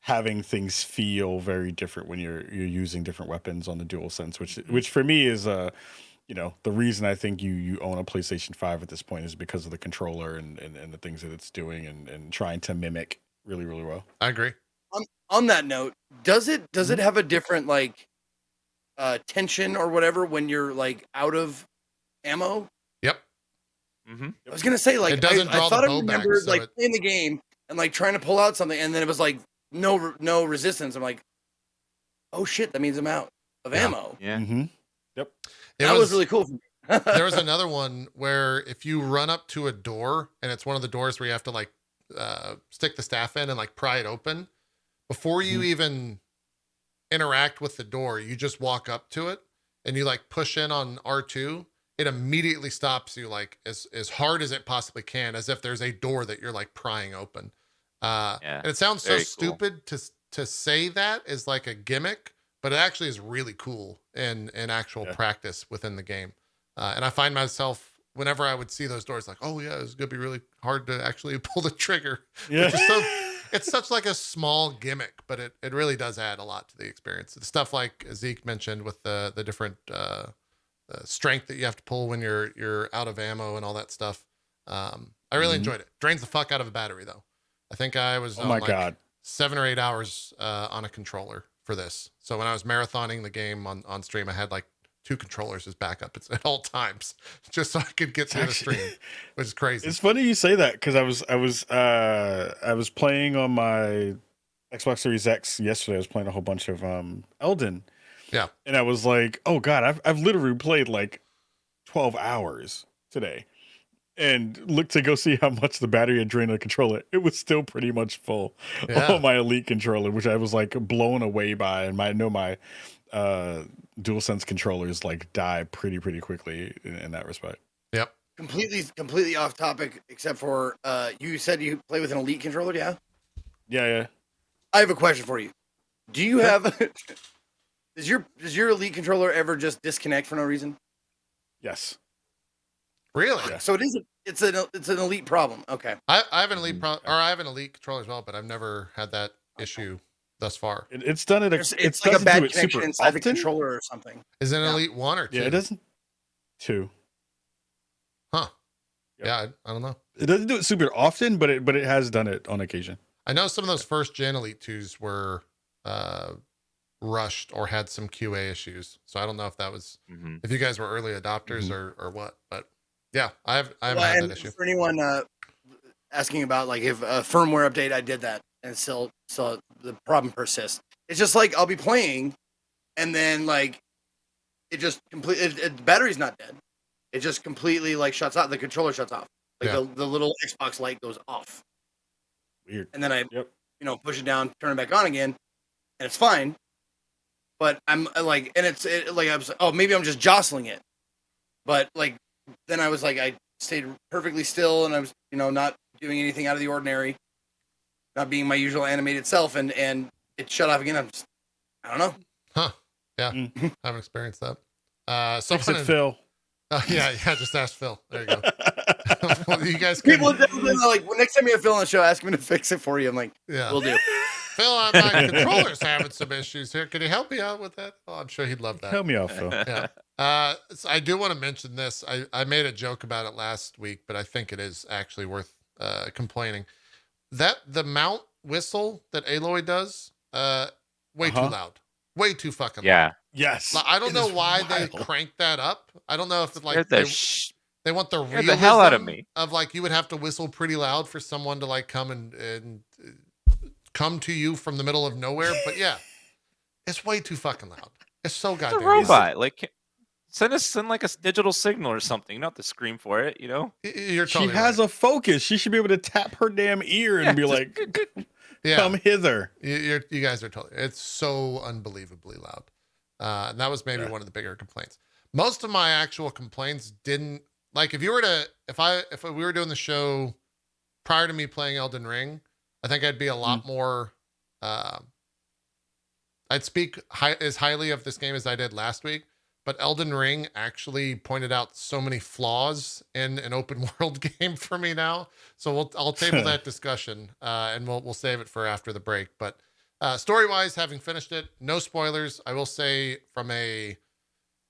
having things feel very different when you're using different weapons on the DualSense, which for me is you know, the reason I think you own a PlayStation 5 at this point is because of the controller and the things that it's doing and trying to mimic really, really well. I agree. On that note, does it have a different like tension or whatever when you're like out of ammo? Yep. I was gonna say like it doesn't draw I thought the I bow remembered back, so like playing the game and like trying to pull out something, and then it was like no resistance. I'm like, oh shit, that means I'm out of ammo. Yeah. Yep. That was really cool for me. There was another one where if you run up to a door and it's one of the doors where you have to like stick the staff in and like pry it open, before you even interact with the door, you just walk up to it and you like push in on R2. It immediately stops you like as hard as it possibly can, as if there's a door that you're like prying open. And it sounds so stupid to say that is like a gimmick, but it actually is really cool in actual practice within the game. And I find myself whenever I would see those doors like, oh yeah, it's gonna be really hard to actually pull the trigger. Yeah. It's such like a small gimmick, but it really does add a lot to the experience. The stuff like Zeke mentioned with the different strength that you have to pull when you're out of ammo and all that stuff. I really enjoyed it. Drains the fuck out of a battery though. I think I was on like 7 or 8 hours on a controller for this. So when I was marathoning the game on stream, I had like 2 controllers as backup at all times, just so I could get through the stream, which is crazy. It's funny you say that because I was playing on my Xbox Series X yesterday. I was playing a whole bunch of Elden. Yeah. And I was like, oh God, I've literally played like 12 hours today. And looked to go see how much the battery had drained on the controller. It was still pretty much full Yeah. on my Elite controller, which I was like blown away by. And my DualSense controllers like die pretty quickly in that respect. Yep. Completely off topic, except for you said you play with an Elite controller, yeah? Yeah. I have a question for you. Do you have does your Elite controller ever just disconnect for no reason? Yes. Really? Yeah. So it's an Elite problem. Okay. I have an Elite I have an Elite controller as well, but I've never had that issue thus far. It's done it. It's like a bad connection inside the controller or something. Is it an Elite 1 or 2? Yeah, it doesn't. 2. Huh. Yep. Yeah, I don't know. It doesn't do it super often, but it has done it on occasion. I know some of those first gen Elite 2s were rushed or had some QA issues. So I don't know if that was if you guys were early adopters or what. But yeah, I haven't had that issue. For anyone asking about like if a firmware update, I did that and still the problem persists. It's just like I'll be playing and then like it just completely the battery's not dead. It just completely like shuts off. The controller shuts off. Like the little Xbox light goes off. Weird. And then I push it down, turn it back on again, and it's fine. But I'm like, and I was like, oh, maybe I'm just jostling it. But like, then I was like, I stayed perfectly still, and I was, not doing anything out of the ordinary, not being my usual animated self, and it shut off again. I don't know. Huh? Yeah, I haven't experienced that. Fix it, Phil. Yeah, just ask Phil. There you go. Well, you guys people like next time you have Phil on the show, ask him to fix it for you. I'm like, yeah, we'll do. Phil, my controller's having some issues here. Can you help me out with that? Oh, I'm sure he'd love that. Help me out, Phil. Yeah. So I do want to mention this. I made a joke about it last week, but I think it is actually worth complaining. That the mount whistle that Aloy does, way too loud. Way too fucking loud. Yes. I don't know why they cranked that up. I don't know if it's like they want the realism the hell out of me. Of like you would have to whistle pretty loud for someone to like come and come to you from the middle of nowhere. But yeah, it's way too fucking loud. It's so goddamn. It's a robot. Like send like a digital signal or something. You don't have to scream for it. You're totally she has a focus. She should be able to tap her damn ear and be like, "Come hither." You guys are totally. It's so unbelievably loud. And that was maybe one of the bigger complaints. Most of my actual complaints didn't like if we were doing the show prior to me playing Elden Ring, I think I'd be a lot more, I'd speak as highly of this game as I did last week, but Elden Ring actually pointed out so many flaws in an open world game for me now. So I'll table that discussion, and we'll save it for after the break, but story-wise, having finished it, no spoilers. I will say from a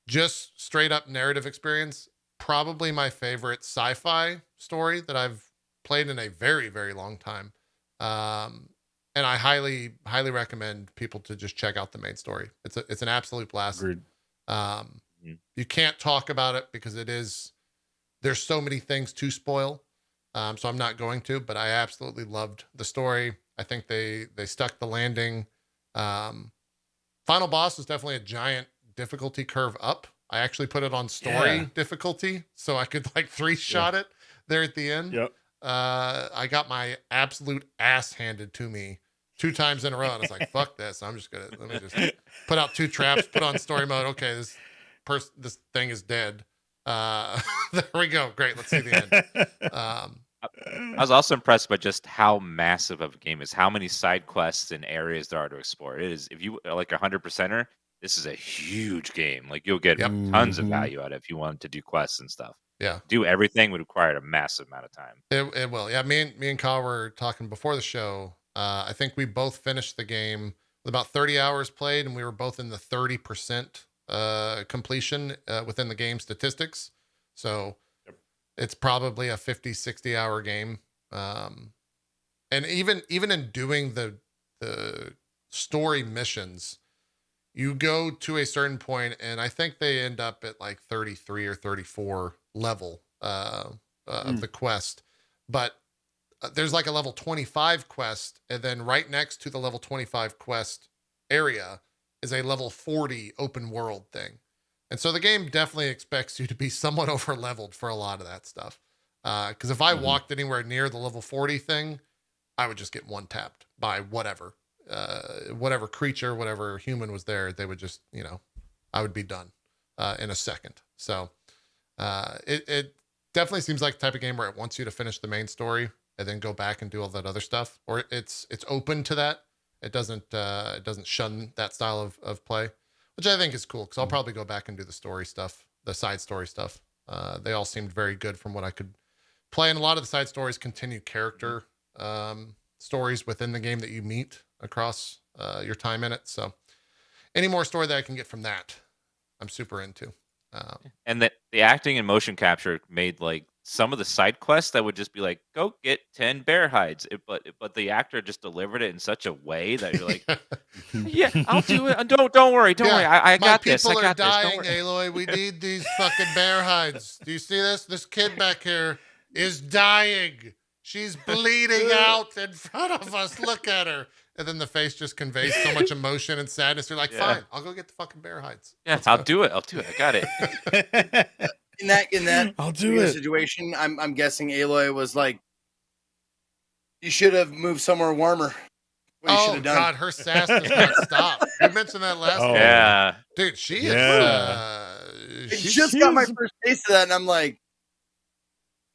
just straight up narrative experience, probably my favorite sci-fi story that I've played in a very, very long time. And I highly, highly recommend people to just check out the main story. It's an absolute blast. Agreed. You can't talk about it because there's so many things to spoil. So I'm not going to, but I absolutely loved the story. I think they stuck the landing. Final boss is definitely a giant difficulty curve up. I actually put it on story difficulty so I could like 3-shot it there at the end. Yep. I got my absolute ass handed to me 2 times in a row. And I was like, fuck this. Let me just put out 2 traps, put on story mode. Okay, this thing is dead. There we go. Great. Let's see the end. I was also impressed by just how massive of a game is, how many side quests and areas there are to explore. It is, if you are like 100%er, this is a huge game. Like you'll get tons of value out of it if you wanted to do quests and stuff. Yeah. Do everything would require a massive amount of time. It will. Yeah. Me and Kyle were talking before the show. I think we both finished the game with about 30 hours played, and we were both in the 30% completion within the game statistics. So it's probably a 50, 60 hour game. And even in doing the story missions, you go to a certain point, and I think they end up at like 33 or 34 level of the quest. But there's like a level 25 quest, and then right next to the level 25 quest area is a level 40 open world thing. And so the game definitely expects you to be somewhat over leveled for a lot of that stuff. Because if I walked anywhere near the level 40 thing, I would just get one tapped by whatever creature, whatever human was there. They would just, I would be done in a second. So it definitely seems like the type of game where it wants you to finish the main story and then go back and do all that other stuff, or it's open to that. It doesn't shun that style of play, which I think is cool, because I'll probably go back and do the story stuff, the side story stuff. They all seemed very good from what I could play, and a lot of the side stories continue character stories within the game that you meet across your time in it. So any more story that I can get from that, I'm super into. And the acting and motion capture made like some of the side quests that would just be like, go get 10 bear hides. But the actor just delivered it in such a way that you're like, yeah, I'll do it. Don't worry. I got this. My I people are got dying, this. Aloy. We need these fucking bear hides. Do you see this? This kid back here is dying. She's bleeding out in front of us. Look at her. And then the face just conveys so much emotion and sadness. You're like, fine, I'll go get the fucking bear hides. Yeah, I'll do it. I got it. In that I'll do it. situation, I'm guessing Aloy was like, you should have moved somewhere warmer. What you should Oh have done. God, her sass does not stop. You mentioned that last game. Yeah. Dude, she Yeah. is I she, just got my first taste of that, and I'm like,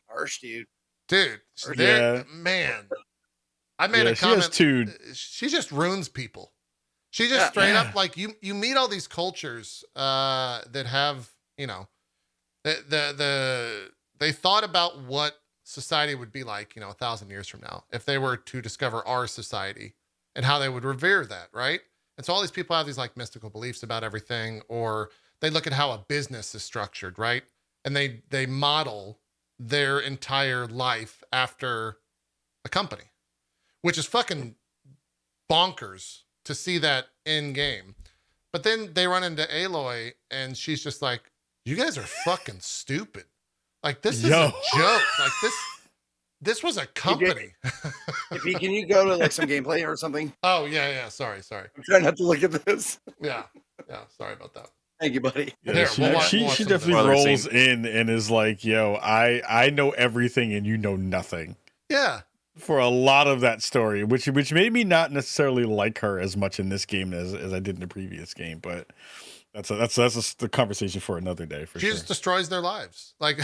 harsh, dude. dude, Yeah. man. I made a she has comment. She just ruins people. She just straight up, like, you meet all these cultures that have, they thought about what society would be like, 1,000 years from now, if they were to discover our society and how they would revere that, right? And so all these people have these like mystical beliefs about everything, or they look at how a business is structured, right? And they model their entire life after a company, which is fucking bonkers to see that in game. But then they run into Aloy, and she's just like, you guys are fucking stupid. Like, this is a joke. Like, this was a company. Can you go to like some gameplay or something? Oh, yeah. Sorry. I'm trying not to look at this. Yeah. Sorry about that. Thank you, buddy. Yeah, Here, she definitely rolls in and is like, yo, I know everything and you know nothing. Yeah. For a lot of that story, which made me not necessarily like her as much in this game as I did in the previous game, but that's the conversation for another day. She just destroys their lives. Like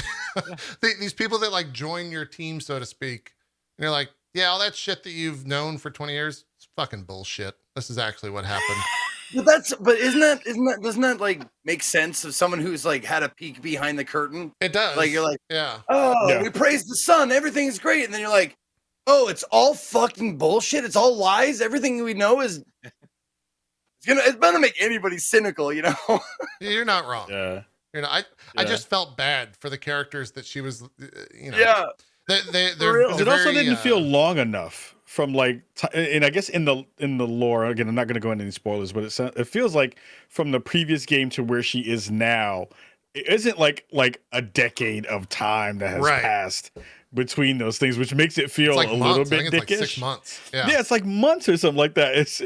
these people that like join your team, so to speak, and you're like, yeah, all that shit that you've known for 20 years, it's fucking bullshit. This is actually what happened. But doesn't that like make sense of someone who's like had a peek behind the curtain? It does. Like you're like, yeah. We praise the sun, everything's great, and then you're like, oh, it's all fucking bullshit. It's all lies. Everything we know is it's gonna make anybody cynical, You're not wrong. Yeah. I just felt bad for the characters that she was, Yeah. It also didn't feel long enough from like, and I guess in the lore, again, I'm not going to go into any spoilers, but it feels like from the previous game to where she is now, it isn't like a decade of time that has passed between those things, which makes it feel like a months. little bit I think it's dickish. like 6 months. Yeah, it's like months or something like that. It's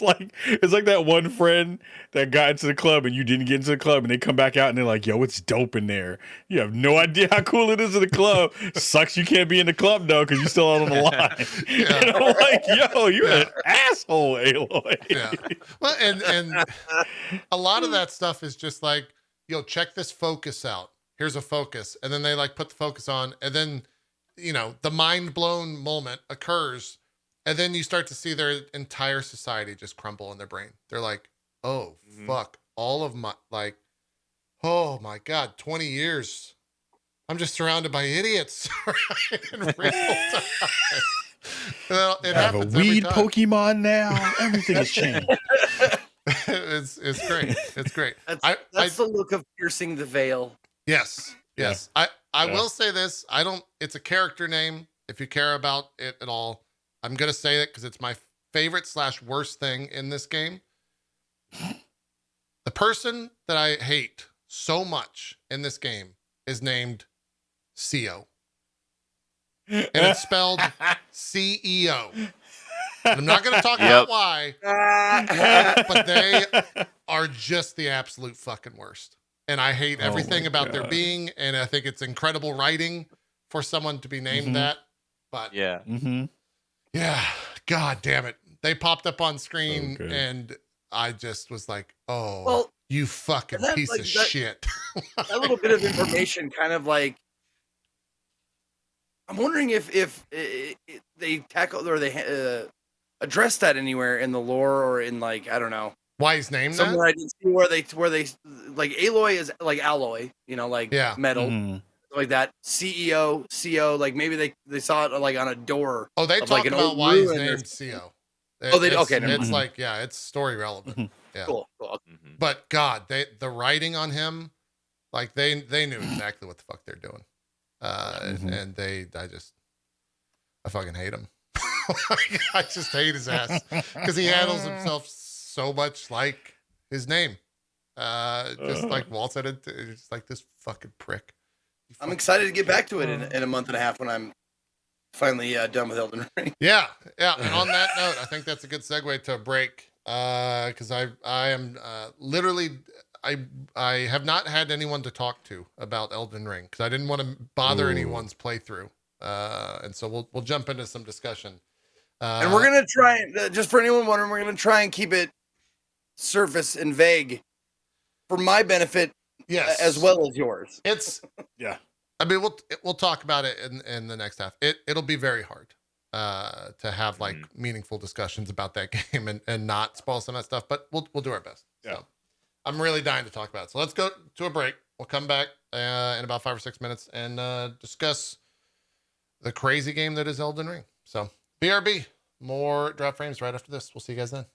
like that one friend that got into the club and you didn't get into the club, and they come back out and they're like, "Yo, it's dope in there." You have no idea how cool it is in the club. Sucks you can't be in the club though because you're still out on the line. And I'm like, "Yo, you're an asshole, Aloy." Yeah. Well, and a lot of that stuff is just like, yo, check this focus out. Here's a focus, and then they like put the focus on, and then the mind blown moment occurs, and then you start to see their entire society just crumble in their brain. They're like, oh, fuck, all of my, like, oh my God, 20 years. I'm just surrounded by idiots in real time. It have a weed Pokemon now. Everything has changed. It's great. It's great. That's the look of piercing the veil. Yes. I will say this. It's a character name. If you care about it at all, I'm going to say it because it's my favorite / worst thing in this game. The person that I hate so much in this game is named CO. and it's spelled CEO. And I'm not going to talk about why, but they are just the absolute fucking worst. And I hate everything about their being, and I think it's incredible writing for someone to be named that. But Yeah. Yeah, god damn it. They popped up on screen and I just was like, oh, Well, you fucking that, piece like, of that- shit. That little bit of information kind of like, I'm wondering if they tackle or they address that anywhere in the lore or in, like, I don't know, Why he's named somewhere that? I didn't see where they like Aloy is like alloy, you know, like metal, like that. CEO, CO, like maybe they saw it like on a door. Oh, they of, talk like, an about old why he's ruin or named something. CO. Oh, they okay. Never It's mind. like, yeah, it's story relevant. Yeah. Cool. But God, the writing on him, like they knew exactly what the fuck they're doing. And I fucking hate him. I just hate his ass because he handles himself so much like his name. Just like Walt said it, it's like this fucking prick. I'm excited to get back to it in a month and a half when I'm finally done with Elden Ring. Yeah. And on that note, I think that's a good segue to a break. Because I am literally I have not had anyone to talk to about Elden Ring because I didn't want to bother anyone's playthrough. And so we'll jump into some discussion. And we're gonna try, just for anyone wondering, we're gonna try and keep it surface and vague for my benefit, as well as yours. It's I mean, we'll talk about it in the next half. It'll be very hard to have like meaningful discussions about that game and not spoil some of that stuff, but we'll do our best. Yeah. So I'm really dying to talk about it. So let's go to a break. We'll come back in about 5 or 6 minutes and discuss the crazy game that is Elden Ring. So BRB, more drop frames right after this. We'll see you guys then.